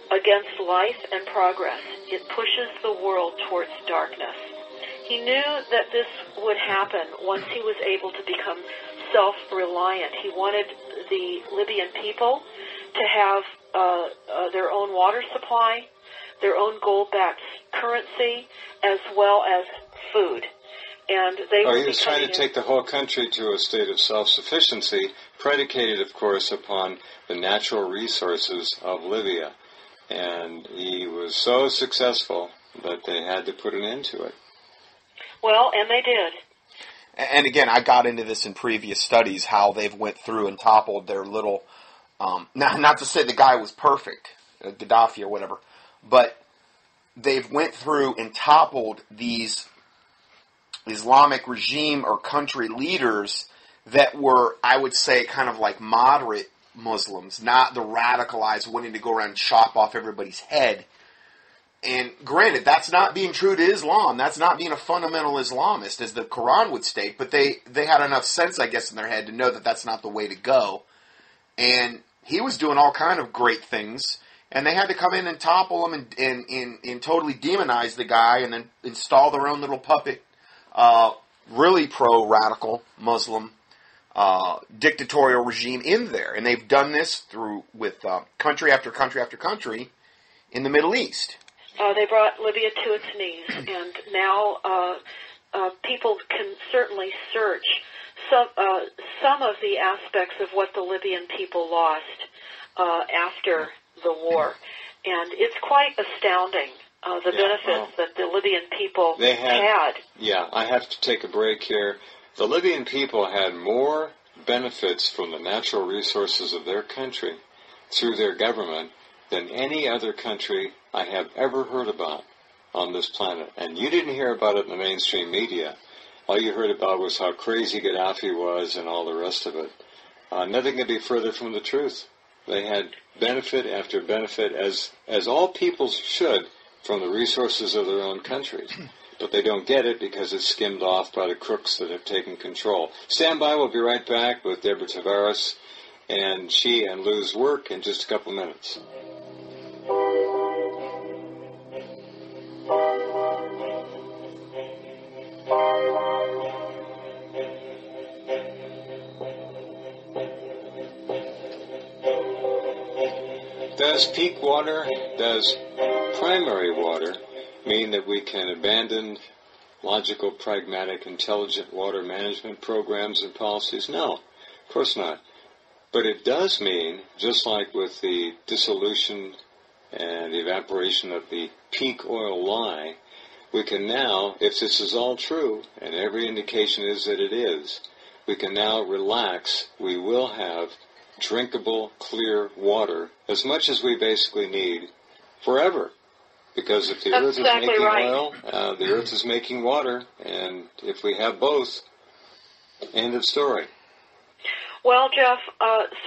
against life and progress. It pushes the world towards darkness. He knew that this would happen once he was able to become self-reliant. He wanted the Libyan people to have their own water supply, their own gold-backed currency, as well as food. And they he was trying to take the whole country to a state of self-sufficiency, predicated, of course, upon the natural resources of Libya. And he was so successful that they had to put an end to it. Well, and they did. And again, I got into this in previous studies, how they've went through and toppled their little, not to say the guy was perfect, Gaddafi or whatever, but they've went through and toppled these Islamic regime or country leaders that were, I would say, kind of like moderate Muslims, not the radicalized wanting to go around and chop off everybody's head. And granted, that's not being true to Islam. That's not being a fundamental Islamist, as the Quran would state. But they had enough sense, I guess, in their head to know that that's not the way to go. And he was doing all kind of great things. And they had to come in and topple him and totally demonize the guy and then install their own little puppet, really pro-radical Muslim dictatorial regime in there. And they've done this with country after country after country in the Middle East. They brought Libya to its knees, and now people can certainly search some of the aspects of what the Libyan people lost after the war, and it's quite astounding the benefits that the Libyan people had. Yeah, I have to take a break here. The Libyan people had more benefits from the natural resources of their country through their government than any other country I have ever heard about on this planet. And you didn't hear about it in the mainstream media. All you heard about was how crazy Gaddafi was and all the rest of it. Nothing could be further from the truth. They had benefit after benefit, as all peoples should, from the resources of their own countries. But they don't get it because it's skimmed off by the crooks that have taken control. Stand by, we'll be right back with Deborah Tavares and she and Lou's work in just a couple minutes. Does peak water, does primary water mean that we can abandon logical, pragmatic, intelligent water management programs and policies? No, of course not. But it does mean, just like with the dissolution and the evaporation of the peak oil lie, we can now, if this is all true, and every indication is that it is, we can now relax. We will have drinkable, clear water, as much as we basically need, forever. Because if the earth is making oil, the earth is making water, and if we have both, end of story. Well, Jeff,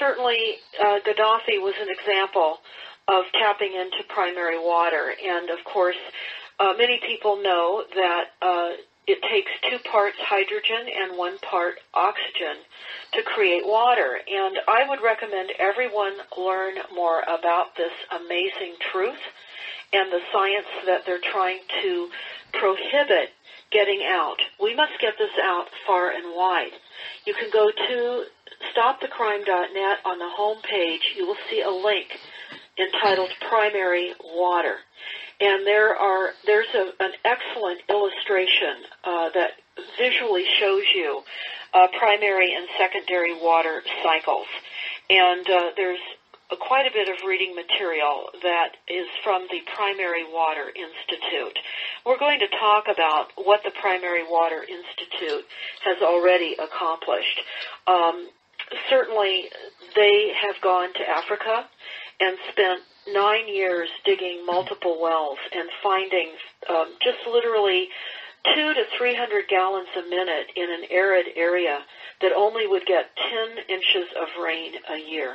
certainly Gaddafi was an example of tapping into primary water, and of course, many people know that it takes 2 parts hydrogen and 1 part oxygen to create water. And I would recommend everyone learn more about this amazing truth and the science that they're trying to prohibit getting out. We must get this out far and wide. You can go to stopthecrime.net. On the home page, you will see a link entitled Primary Water. And there's an excellent illustration that visually shows you primary and secondary water cycles. And there's quite a bit of reading material that is from the Primary Water Institute. We're going to talk about what the Primary Water Institute has already accomplished. Certainly, they have gone to Africa and spent 9 years digging multiple wells and finding just literally 200 to 300 gallons a minute in an arid area that only would get 10 inches of rain a year.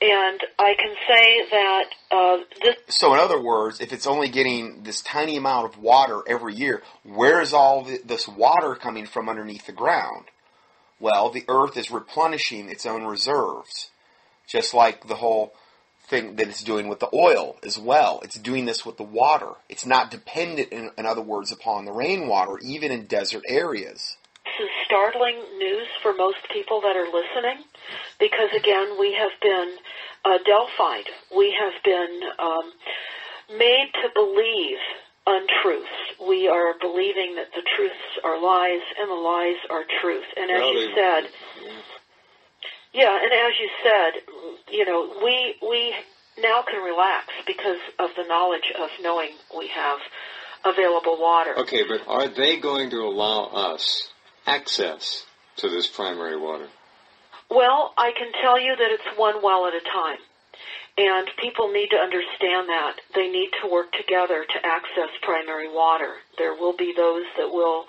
And I can say that So in other words, if it's only getting this tiny amount of water every year, where is all this water coming from underneath the ground? Well, the earth is replenishing its own reserves, just like the whole thing that it's doing with the oil as well. It's doing this with the water. It's not dependent, in other words, upon the rainwater, even in desert areas. This is startling news for most people that are listening, because again, we have been Delphied. We have been made to believe untruths. We are believing that the truths are lies and the lies are truth. And as you said, and as you said, we now can relax because of the knowledge of knowing we have available water. Okay, but are they going to allow us access to this primary water? Well, I can tell you that it's one well at a time. And people need to understand that. They need to work together to access primary water. There will be those that will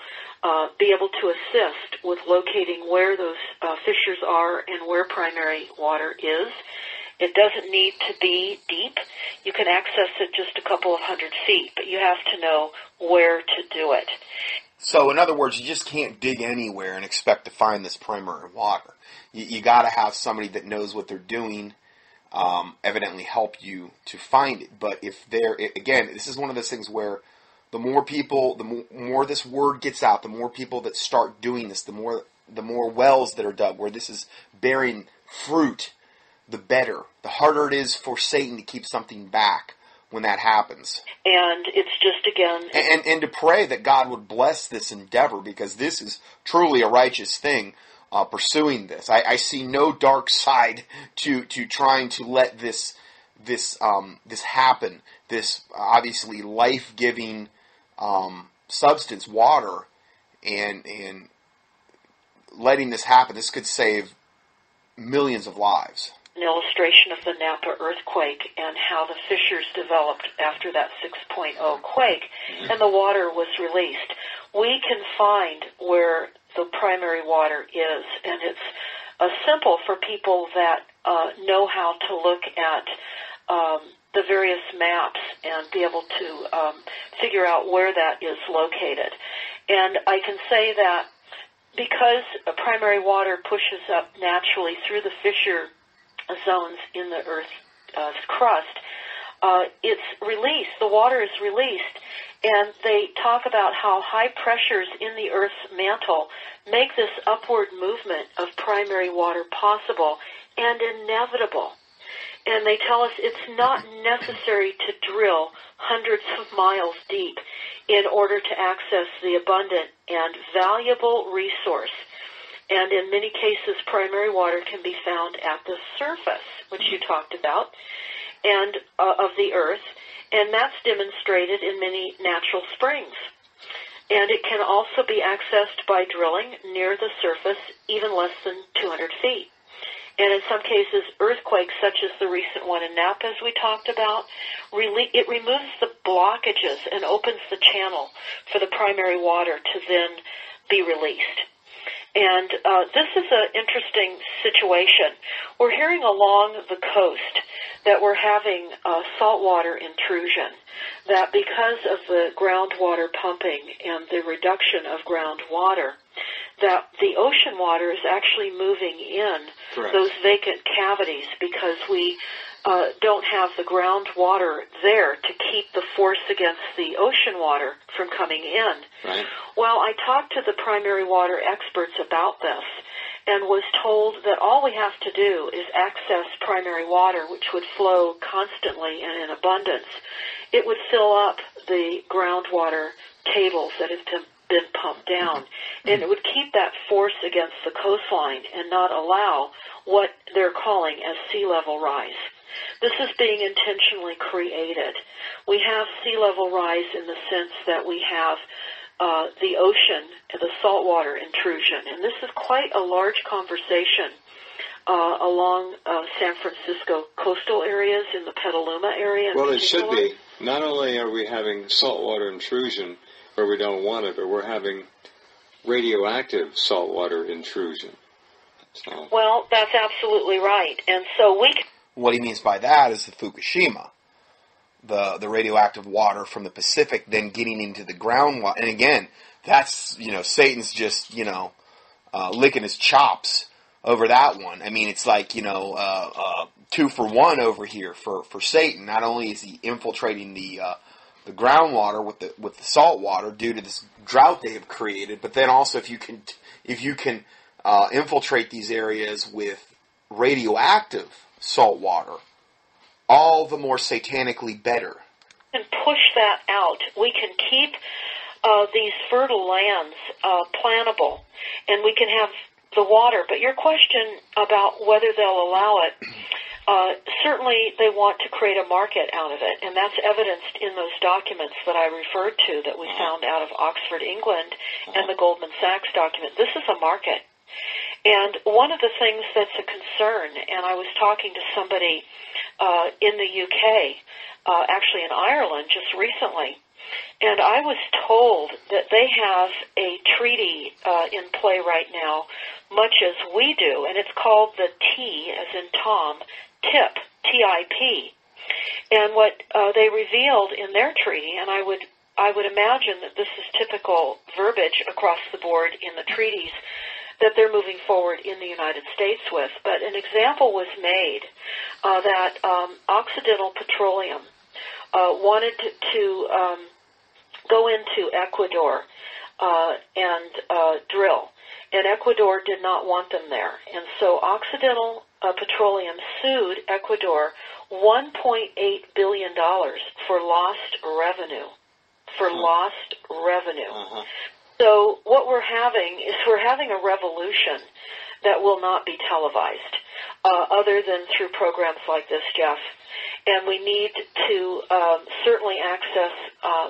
be able to assist with locating where those fissures are and where primary water is. It doesn't need to be deep. You can access it just a couple of 100 feet, but you have to know where to do it. So, in other words, you just can't dig anywhere and expect to find this primary water. You got to have somebody that knows what they're doing, evidently help you to find it. But if again, this is one of those things where the more people, the more this word gets out, the more people that start doing this, the more wells that are dug where this is bearing fruit, the better. The harder it is for Satan to keep something back when that happens. And it's just, again... And to pray that God would bless this endeavor, because this is truly a righteous thing, pursuing this. I see no dark side to trying to let this happen, this obviously life-giving substance, water, and letting this happen. This could save millions of lives. An illustration of the Napa earthquake and how the fissures developed after that 6.0 quake, and the water was released. We can find where the primary water is, and it's simple for people that know how to look at the various maps and be able to figure out where that is located. And I can say that because primary water pushes up naturally through the fissure zones in the Earth's crust, it's released. The water is released, and they talk about how high pressures in the Earth's mantle make this upward movement of primary water possible and inevitable. And they tell us it's not necessary to drill hundreds of miles deep in order to access the abundant and valuable resource. And in many cases, primary water can be found at the surface, which you talked about, and of the earth, and that's demonstrated in many natural springs. And it can also be accessed by drilling near the surface, even less than 200 feet. And in some cases, earthquakes, such as the recent one in Napa, as we talked about, it removes the blockages and opens the channel for the primary water to then be released. And this is an interesting situation. We're hearing along the coast that we're having saltwater intrusion, that because of the groundwater pumping and the reduction of groundwater, that the ocean water is actually moving in those vacant cavities because we don't have the groundwater there to keep the force against the ocean water from coming in. Right. Well, I talked to the primary water experts about this and was told that all we have to do is access primary water, which would flow constantly and in abundance. It would fill up the groundwater tables that have been pumped down, and it would keep that force against the coastline and not allow what they're calling as sea level rise. This is being intentionally created. We have sea level rise in the sense that we have the ocean, the saltwater intrusion, and this is quite a large conversation along San Francisco coastal areas in the Petaluma area. Well, it should be. Not only are we having saltwater intrusion where we don't want it, but we're having radioactive saltwater intrusion. So. Well, that's absolutely right. And so what he means by that is the Fukushima, the radioactive water from the Pacific then getting into the groundwater. And again, that's, Satan's just, licking his chops over that one. I mean, it's like, 2 for 1 over here for Satan. Not only is he infiltrating the groundwater with the salt water due to this drought they have created, but then also if you can infiltrate these areas with radioactive salt water, all the more satanically better. And push that out. We can keep these fertile lands plantable, and we can have the water. But your question about whether they'll allow it, certainly they want to create a market out of it, and that's evidenced in those documents that I referred to that we found out of Oxford, England, and the Goldman Sachs document. This is a market. And one of the things that's a concern, and I was talking to somebody in the UK, actually in Ireland just recently, And I was told that they have a treaty in play right now, much as we do, and it's called the T, as in Tom, TIP, T-I-P. And what they revealed in their treaty, and I would imagine that this is typical verbiage across the board in the treaties that they're moving forward in the United States with, but an example was made that Occidental Petroleum wanted to go into Ecuador and drill, and Ecuador did not want them there. And so Occidental Petroleum sued Ecuador $1.8 billion for lost revenue. Uh-huh. So what we're having is a revolution that will not be televised, other than through programs like this, Jeff. And we need to certainly access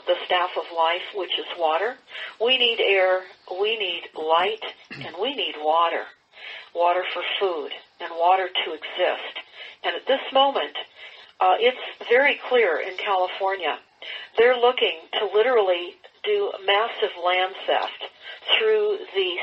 the staff of life, which is water. We need air, we need light, and we need water. Water for food and water to exist. And at this moment, it's very clear in California. They're looking to literally do massive land theft through the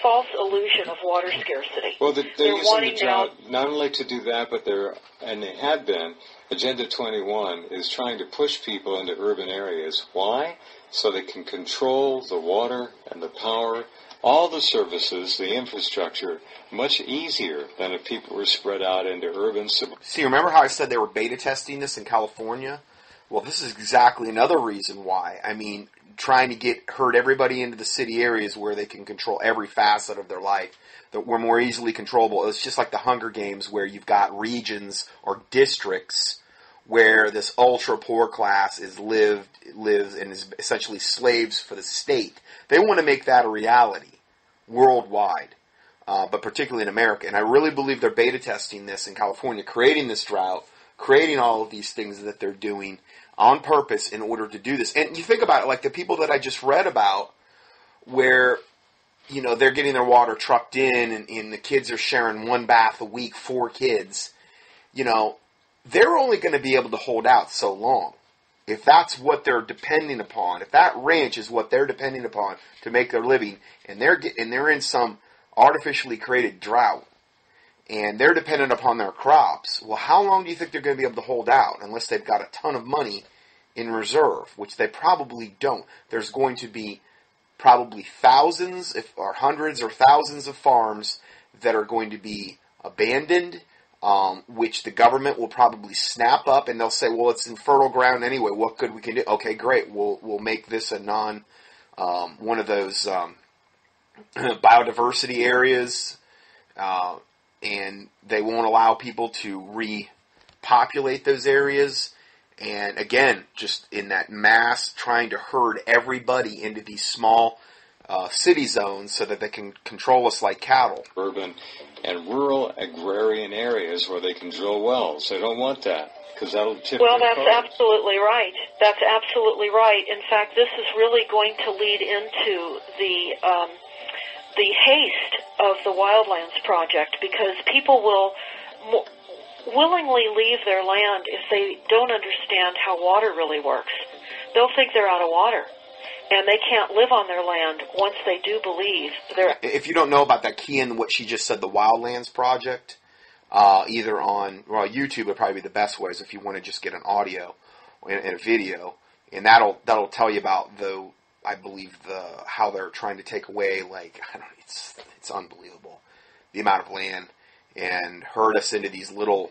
false illusion of water scarcity. Well, they're using the drought not only to do that, but they have been, Agenda 21 is trying to push people into urban areas. Why? So they can control the water and the power, all the services, the infrastructure, much easier than if people were spread out into urban suburbs. See, remember how I said they were beta testing this in California? Well, this is exactly another reason why. I mean, trying to herd everybody into the city areas where they can control every facet of their life, that were more easily controllable. It's just like the Hunger Games, where you've got regions or districts where this ultra poor class lives and is essentially slaves for the state. They want to make that a reality worldwide, but particularly in America. And I really believe they're beta testing this in California, creating this drought, creating all of these things that they're doing on purpose in order to do this. And you think about it, like the people that I just read about, where, you know, they're getting their water trucked in and the kids are sharing one bath a week, 4 kids, you know, they're only going to be able to hold out so long. If that's what they're depending upon, if that ranch is what they're depending upon to make their living, and they're in some artificially created drought, and they're dependent upon their crops, well, how long do you think they're going to be able to hold out unless they've got a ton of money in reserve, which they probably don't. There's going to be probably thousands, or hundreds or thousands of farms that are going to be abandoned, which the government will probably snap up, and they'll say, well, it's in fertile ground anyway. What good we can do? Okay, great. We'll make this a one of those biodiversity areas, and they won't allow people to repopulate those areas. And again, just in that mass, trying to herd everybody into these small city zones so that they can control us like cattle. Urban and rural agrarian areas where they can drill wells. They don't want that, because that'll tip Well, their that's cars. absolutely right. That's absolutely right. In fact, this is really going to lead into the haste of the Wildlands Project, because people will willingly leave their land if they don't understand how water really works. They'll think they're out of water, and they can't live on their land once they do believe they're... If you don't know about that, key in what she just said, the Wildlands Project, either on YouTube would probably be the best way, is if you want to just get an audio and a video, and that'll tell you about I believe how they're trying to take away, it's unbelievable, the amount of land, and herd us into these little,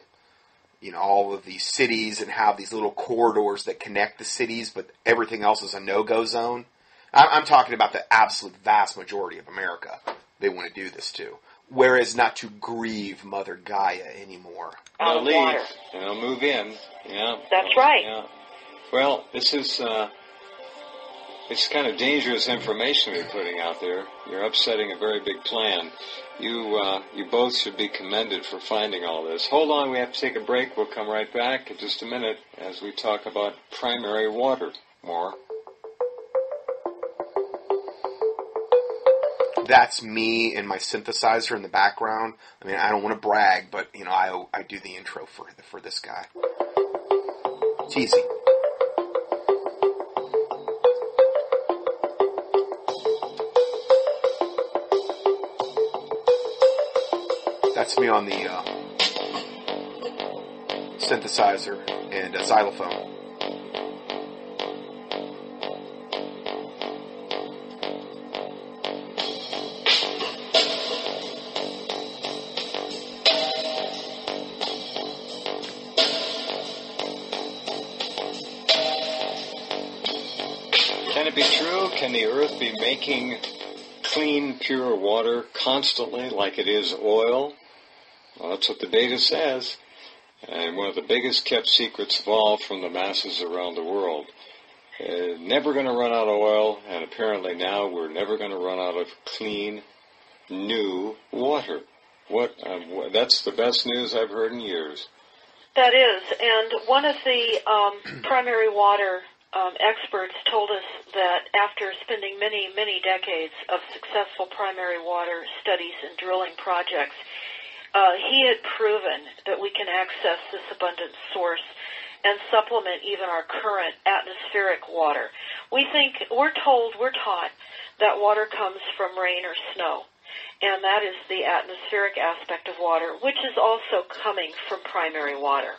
all of these cities, and have these little corridors that connect the cities, but everything else is a no-go zone. I'm talking about the absolute vast majority of America they want to do this to. Whereas not to grieve Mother Gaia anymore. They'll leave, and they'll move in. Yeah. That's right. Yeah. Well, this is... it's kind of dangerous information you're putting out there. You're upsetting a very big plan. You both should be commended for finding all this. Hold on, we have to take a break. We'll come right back in just a minute as we talk about primary water more. That's me and my synthesizer in the background. I mean, I don't want to brag, but I do the intro for this guy. It's easy. That's me on the synthesizer and xylophone. Can it be true? Can the earth be making clean, pure water constantly like it is oil? Well, that's what the data says. And one of the biggest kept secrets of all from the masses around the world. Never going to run out of oil, and apparently now we're never going to run out of clean, new water. That's the best news I've heard in years. That is, and one of the primary water experts told us that after spending many, many decades of successful primary water studies and drilling projects, he had proven that we can access this abundant source and supplement even our current atmospheric water. We're taught that water comes from rain or snow, and that is the atmospheric aspect of water, which is also coming from primary water.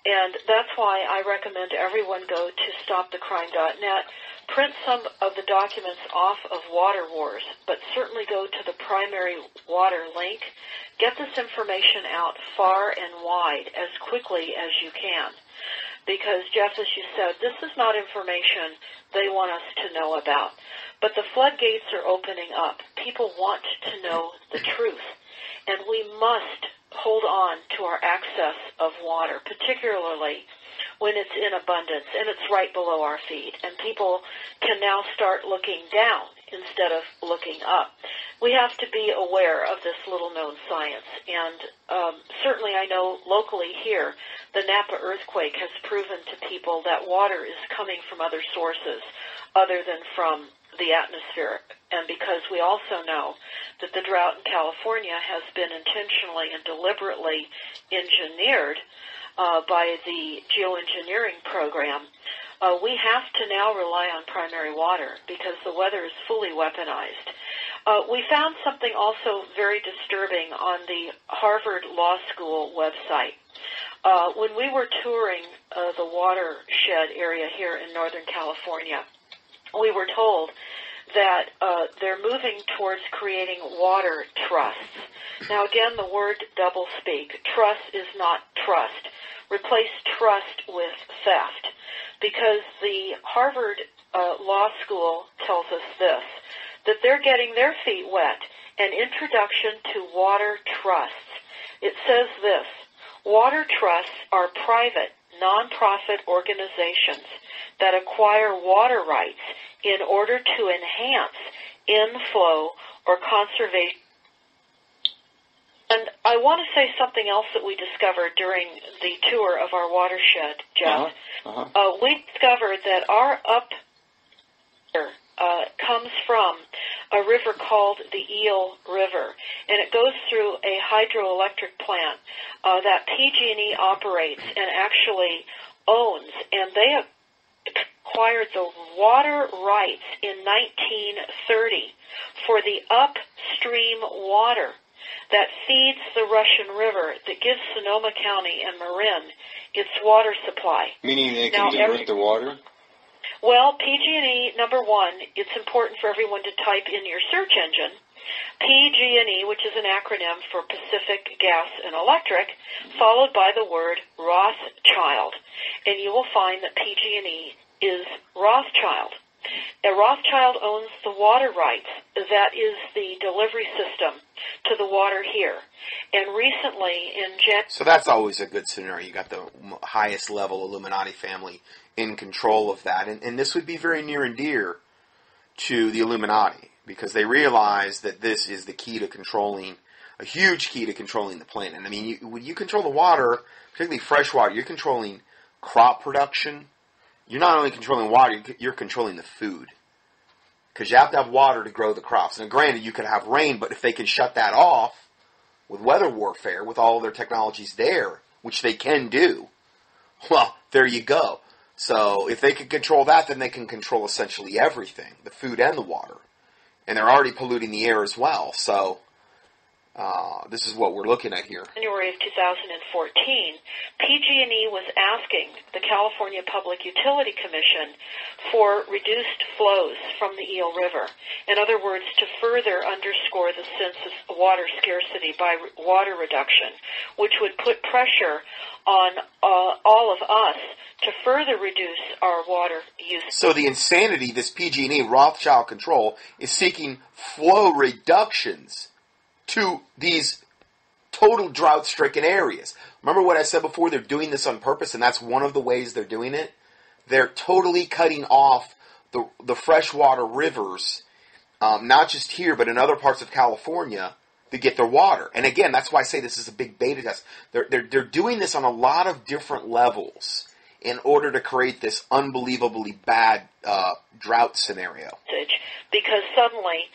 And that's why I recommend everyone go to stopthecrime.net, print some of the documents off of Water Wars, but certainly go to the primary water link. Get this information out far and wide as quickly as you can. Because, Jeff, as you said, this is not information they want us to know about. But the floodgates are opening up. People want to know the truth. And we must hold on to our access of water, particularly when it's in abundance and it's right below our feet. And people can now start looking down instead of looking up. We have to be aware of this little-known science. And certainly I know locally here, the Napa earthquake has proven to people that water is coming from other sources other than from the atmosphere. And because we also know that the drought in California has been intentionally and deliberately engineered by the geoengineering program, we have to now rely on primary water because the weather is fully weaponized. We found something also very disturbing on the Harvard Law School website. When we were touring the watershed area here in Northern California, we were told that they're moving towards creating water trusts. Now, again, the word doublespeak. Trust is not trust. Replace trust with theft. Because the Harvard Law School tells us this, that they're getting their feet wet. An introduction to water trusts. It says this, water trusts are private, nonprofit organizations that acquire water rights in order to enhance inflow or conservation. And I want to say something else that we discovered during the tour of our watershed, Jeff. We discovered that our comes from a river called the Eel River, and it goes through a hydroelectric plant that PG&E operates and actually owns, and they acquired the water rights in 1930 for the upstream water that feeds the Russian River that gives Sonoma County and Marin its water supply. Meaning they can divert the water? Well, PG&E, number one, it's important for everyone to type in your search engine, PG&E, which is an acronym for Pacific Gas and Electric, followed by the word Rothschild. And you will find that PG&E is Rothschild. And Rothschild owns the water rights. That is the delivery system to the water here. And recently in So that's always a good scenario. You got the highest level Illuminati family in control of that. And this would be very near and dear to the Illuminati because they realize that this is the key to controlling, a huge key to controlling the planet. I mean, when you control the water, particularly fresh water, you're controlling crop production. You're not only controlling water, you're controlling the food. Because you have to have water to grow the crops. And granted, you could have rain, but if they can shut that off with weather warfare, with all their technologies there, which they can do, well, there you go. So if they can control that, then they can control essentially everything, the food and the water. And they're already polluting the air as well. So This is what we're looking at here. January of 2014, PG&E was asking the California Public Utility Commission for reduced flows from the Eel River. In other words, to further underscore the sense of water scarcity by water reduction, which would put pressure on all of us to further reduce our water use. So the insanity, this PG&E Rothschild control, is seeking flow reductions to these total drought-stricken areas. Remember what I said before? They're doing this on purpose, and that's one of the ways they're doing it. They're totally cutting off the freshwater rivers, not just here, but in other parts of California, to get their water. And again, that's why I say this is a big beta test. They're doing this on a lot of different levels in order to create this unbelievably bad drought scenario. Because suddenly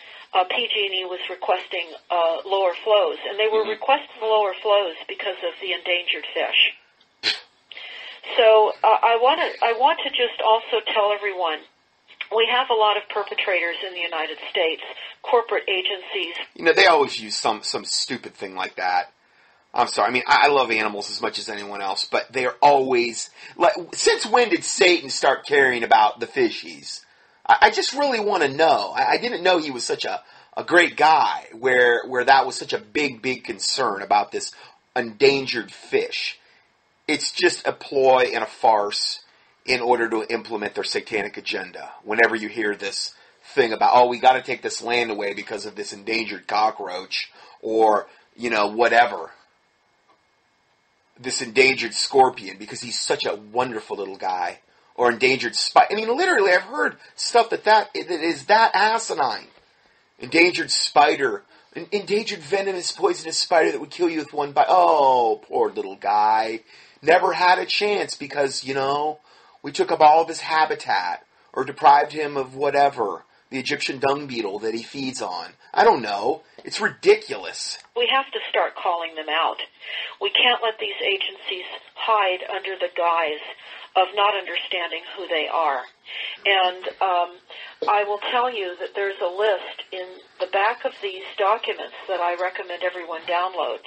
PG&E was requesting lower flows, and they were requesting lower flows because of the endangered fish. So I want to just also tell everyone, we have a lot of perpetrators in the United States, corporate agencies. You know, they always use some stupid thing like that. I'm sorry. I mean, I love animals as much as anyone else, but they're always like. Since when did Satan start caring about the fishies? I just really want to know. I didn't know he was such a great guy where that was such a big concern about this endangered fish. It's just a ploy and a farce in order to implement their satanic agenda. Whenever you hear this thing about, oh, we got to take this land away because of this endangered cockroach, or, you know, whatever. This endangered scorpion because he's such a wonderful little guy. Or endangered spider. I mean, literally, I've heard stuff that is that asinine. Endangered spider. An endangered venomous poisonous spider that would kill you with one bite. Oh, poor little guy. Never had a chance because, you know, we took up all of his habitat. Or deprived him of whatever. The Egyptian dung beetle that he feeds on. I don't know. It's ridiculous. We have to start calling them out. We can't let these agencies hide under the guise of not understanding who they are. And I will tell you that there's a list in the back of these documents that I recommend everyone download.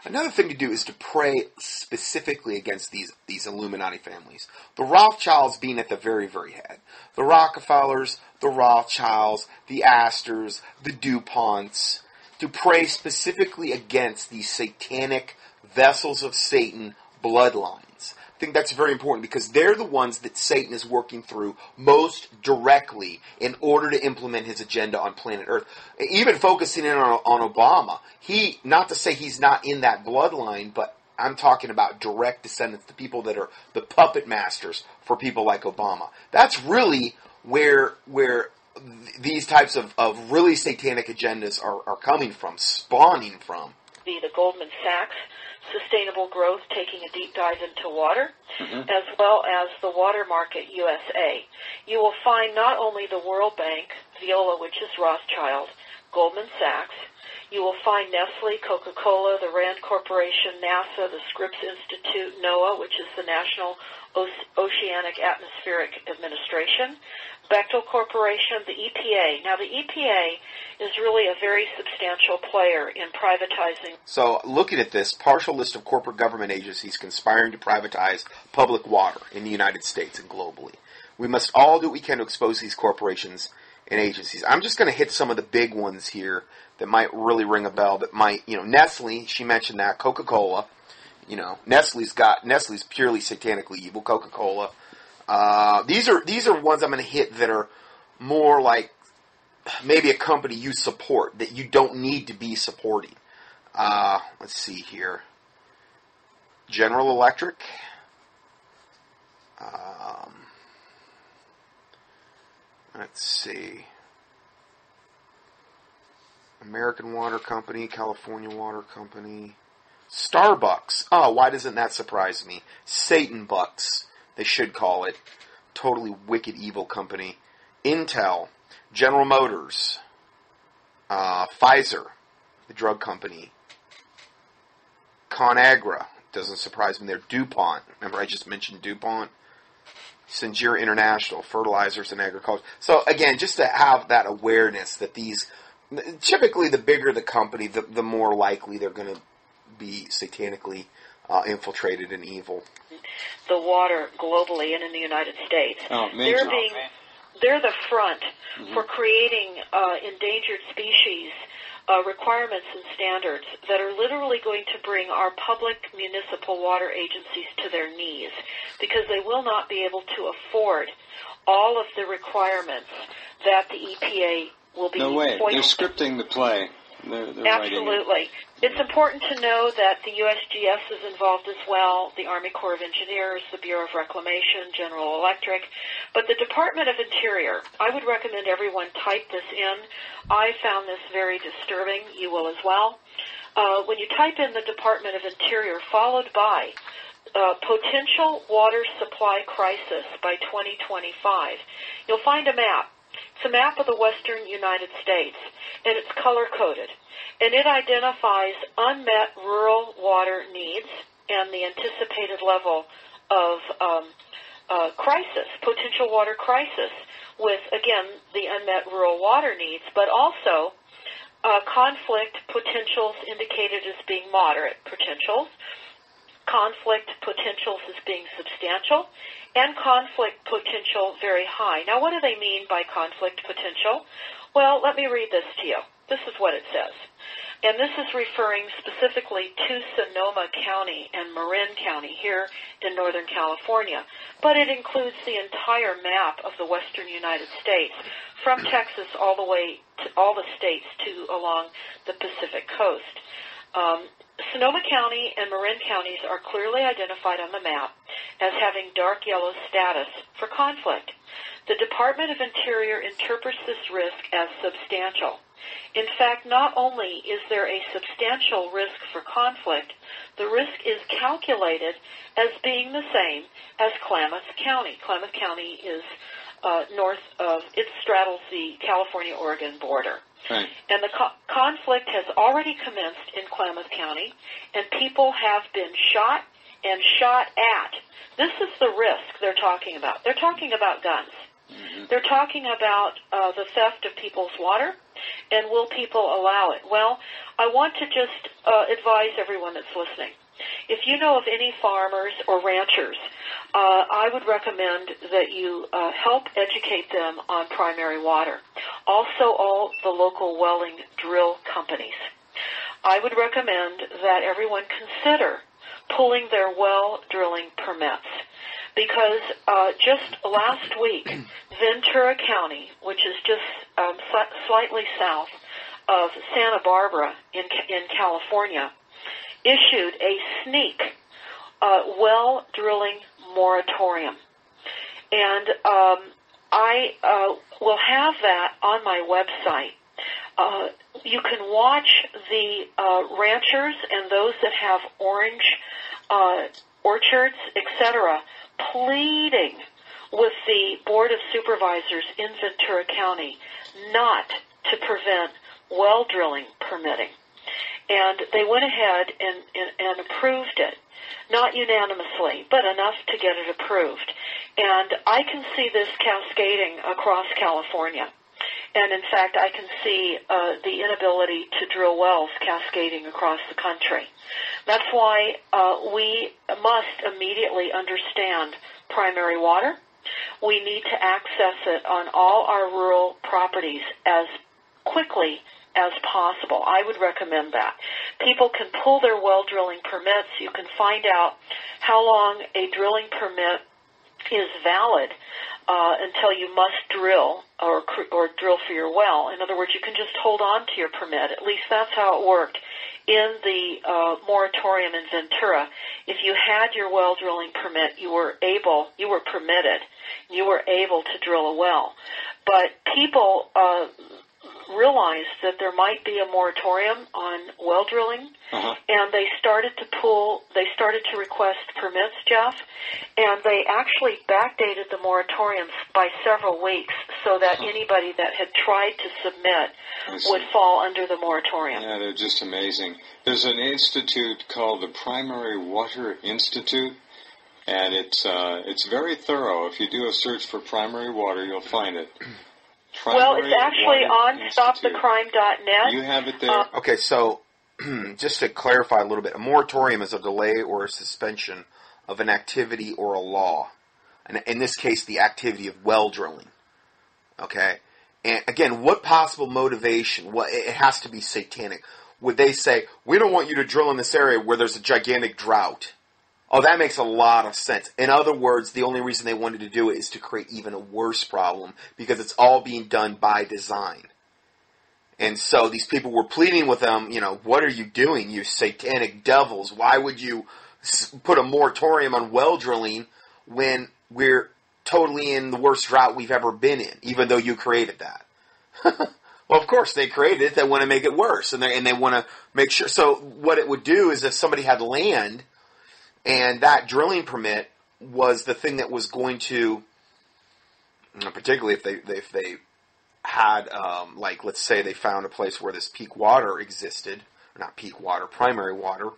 Another thing to do is to pray specifically against these Illuminati families. The Rothschilds being at the very, very head. The Rockefellers, the Rothschilds, the Astors, the DuPonts. To pray specifically against these satanic vessels of Satan bloodlines. I think that's very important because they're the ones that Satan is working through most directly in order to implement his agenda on planet Earth. Even focusing in on Obama. Not to say he's not in that bloodline, but I'm talking about direct descendants, the people that are the puppet masters for people like Obama. That's really where these types of really satanic agendas are coming from, spawning from. The Goldman Sachs Sustainable Growth taking a deep dive into water, as well as the Water Market USA. You will find not only the World Bank, Viola, which is Rothschild, Goldman Sachs. You will find Nestle, Coca-Cola, the Rand Corporation, NASA, the Scripps Institute, NOAA, which is the National Oceanic Atmospheric Administration, Bechtel Corporation, the EPA. Now, the EPA is really a very substantial player in privatizing. So, looking at this partial list of corporate government agencies conspiring to privatize public water in the United States and globally. We must all do what we can to expose these corporations and agencies. I'm just going to hit some of the big ones here that might really ring a bell, that might, Nestle, she mentioned that, Coca-Cola, Nestle's purely satanically evil, Coca-Cola. These are ones I'm going to hit that are more like maybe a company you support that you don't need to be supporting. Let's see here. General Electric. Let's see. American Water Company, California Water Company, Starbucks. Oh, why doesn't that surprise me? Satan Bucks, they should call it. Totally wicked, evil company. Intel, General Motors, Pfizer, the drug company, ConAgra, doesn't surprise me there. DuPont, remember I just mentioned DuPont? Syngenta International, fertilizers and agriculture. So again, just to have that awareness that these Typically, the bigger the company, the more likely they're going to be satanically infiltrated and evil. The water globally and in the United States. They're the front for creating endangered species requirements and standards that are literally going to bring our public municipal water agencies to their knees, because they will not be able to afford all of the requirements that the EPA will be. No way. They're scripting the play. They're Absolutely. It's important to know that the USGS is involved as well, the Army Corps of Engineers, the Bureau of Reclamation, General Electric, but the Department of Interior. I would recommend everyone type this in. I found this very disturbing. You will as well. When you type in the Department of Interior, followed by potential water supply crisis by 2025, you'll find a map. It's a map of the western United States, and it's color-coded. And it identifies unmet rural water needs and the anticipated level of crisis, potential water crisis, with, again, the unmet rural water needs, but also conflict potentials indicated as being moderate potentials, conflict potentials as being substantial, and conflict potential very high. Now, what do they mean by conflict potential? Well, let me read this to you. This is what it says. And this is referring specifically to Sonoma County and Marin County here in Northern California. But it includes the entire map of the western United States, from Texas all the way to all the states to along the Pacific coast. Sonoma County and Marin counties are clearly identified on the map as having dark yellow status for conflict. The Department of Interior interprets this risk as substantial. In fact, not only is there a substantial risk for conflict, the risk is calculated as being the same as Klamath County. Klamath County is north of, it straddles the California-Oregon border. Right. And the conflict has already commenced in Klamath County, and people have been shot and shot at. This is the risk they're talking about. They're talking about guns. Mm-hmm. They're talking about the theft of people's water, and will people allow it? Well, I want to just advise everyone that's listening. If you know of any farmers or ranchers, I would recommend that you help educate them on primary water. Also, all the local welling drill companies. I would recommend that everyone consider pulling their well drilling permits, because just last week, Ventura County, which is just slightly south of Santa Barbara in California, issued a sneak well drilling moratorium. And I will have that on my website. You can watch the ranchers and those that have orange orchards, etc., pleading with the Board of Supervisors in Ventura County not to prevent well drilling permitting. And they went ahead and approved it, not unanimously, but enough to get it approved. And I can see this cascading across California. And in fact, I can see the inability to drill wells cascading across the country. That's why we must immediately understand primary water. We need to access it on all our rural properties as quickly as possible. I would recommend that. People can pull their well drilling permits. You can find out how long a drilling permit is valid until you must drill or drill for your well. In other words, you can just hold on to your permit. At least that's how it worked in the moratorium in Ventura. If you had your well drilling permit, you were permitted, you were able to drill a well. But people realized that there might be a moratorium on well drilling, and they started to request permits, Jeff, and they actually backdated the moratoriums by several weeks so that anybody that had tried to submit would fall under the moratorium. Yeah, they're just amazing. There's an institute called the Primary Water Institute, and it's very thorough. If you do a search for primary water, you'll find it. Well, it's actually on Institute. stopthecrime.net. You have it there? Okay, so just to clarify a little bit, a moratorium is a delay or a suspension of an activity or a law. And in this case, the activity of well drilling. Okay? And again, what possible motivation? Well, it has to be satanic. Would they say, we don't want you to drill in this area where there's a gigantic drought? Oh, that makes a lot of sense. In other words, the only reason they wanted to do it is to create even a worse problem because it's all being done by design. And so these people were pleading with them, what are you doing, you satanic devils? Why would you put a moratorium on well drilling when we're totally in the worst drought we've ever been in, even though you created that? Well, of course, they created it. They want to make it worse, and they want to make sure. So what it would do is if somebody had land, and that drilling permit was the thing that was going to, particularly if they had, let's say they found a place where this peak water existed, or not peak water, primary water,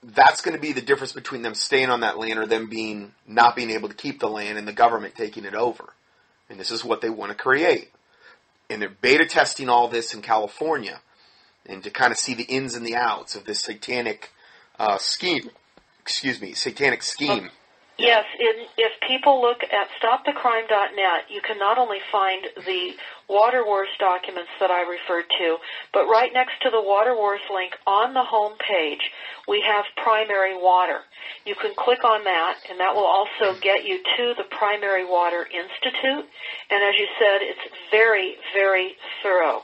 that's going to be the difference between them staying on that land or them not being able to keep the land and the government taking it over. And this is what they want to create. And they're beta testing all this in California, and to kind of see the ins and the outs of this satanic scheme. Satanic scheme. Yes, if people look at stopthecrime.net, you can not only find the Water Wars documents that I referred to, but right next to the Water Wars link on the home page, we have primary water. You can click on that, and that will also get you to the Primary Water Institute. And as you said, it's very, very thorough.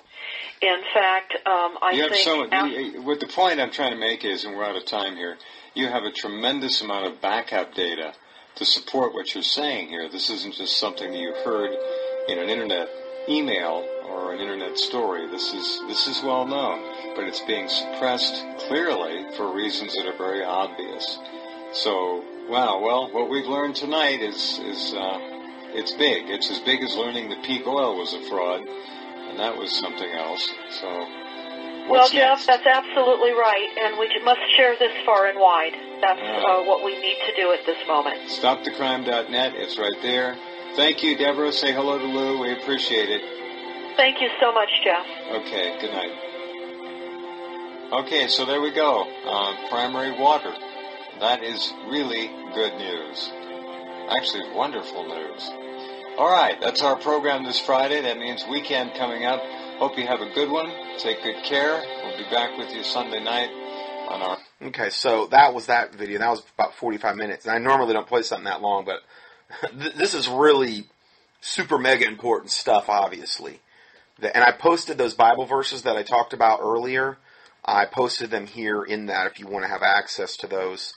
In fact, what the point I'm trying to make is, and we're out of time here, you have a tremendous amount of backup data to support what you're saying here. This isn't just something that you heard in an internet email or an internet story. This is well known, but it's being suppressed clearly for reasons that are very obvious. So, wow, well, what we've learned tonight is it's big. It's as big as learning that peak oil was a fraud, and that was something else. So, well, Jeff, that's absolutely right, and we must share this far and wide. That's what we need to do at this moment. StopTheCrime.net, it's right there. Thank you, Deborah. Say hello to Lou. We appreciate it. Thank you so much, Jeff. Okay, good night. Okay, so there we go. Primary water. That is really good news. Actually, wonderful news. All right, that's our program this Friday. That means weekend coming up. Hope you have a good one. Take good care. We'll be back with you Sunday night on our... Okay, so that was that video. That was about 45 minutes. And I normally don't play something that long, but this is really super mega important stuff, obviously. And I posted those Bible verses that I talked about earlier. I posted them here in that if you want to have access to those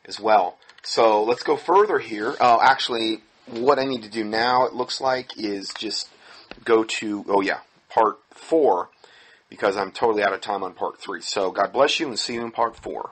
as well. So let's go further here. Actually, what I need to do now, it looks like, is just go to, part 4, because I'm totally out of time on part 3. So God bless you, and see you in part 4.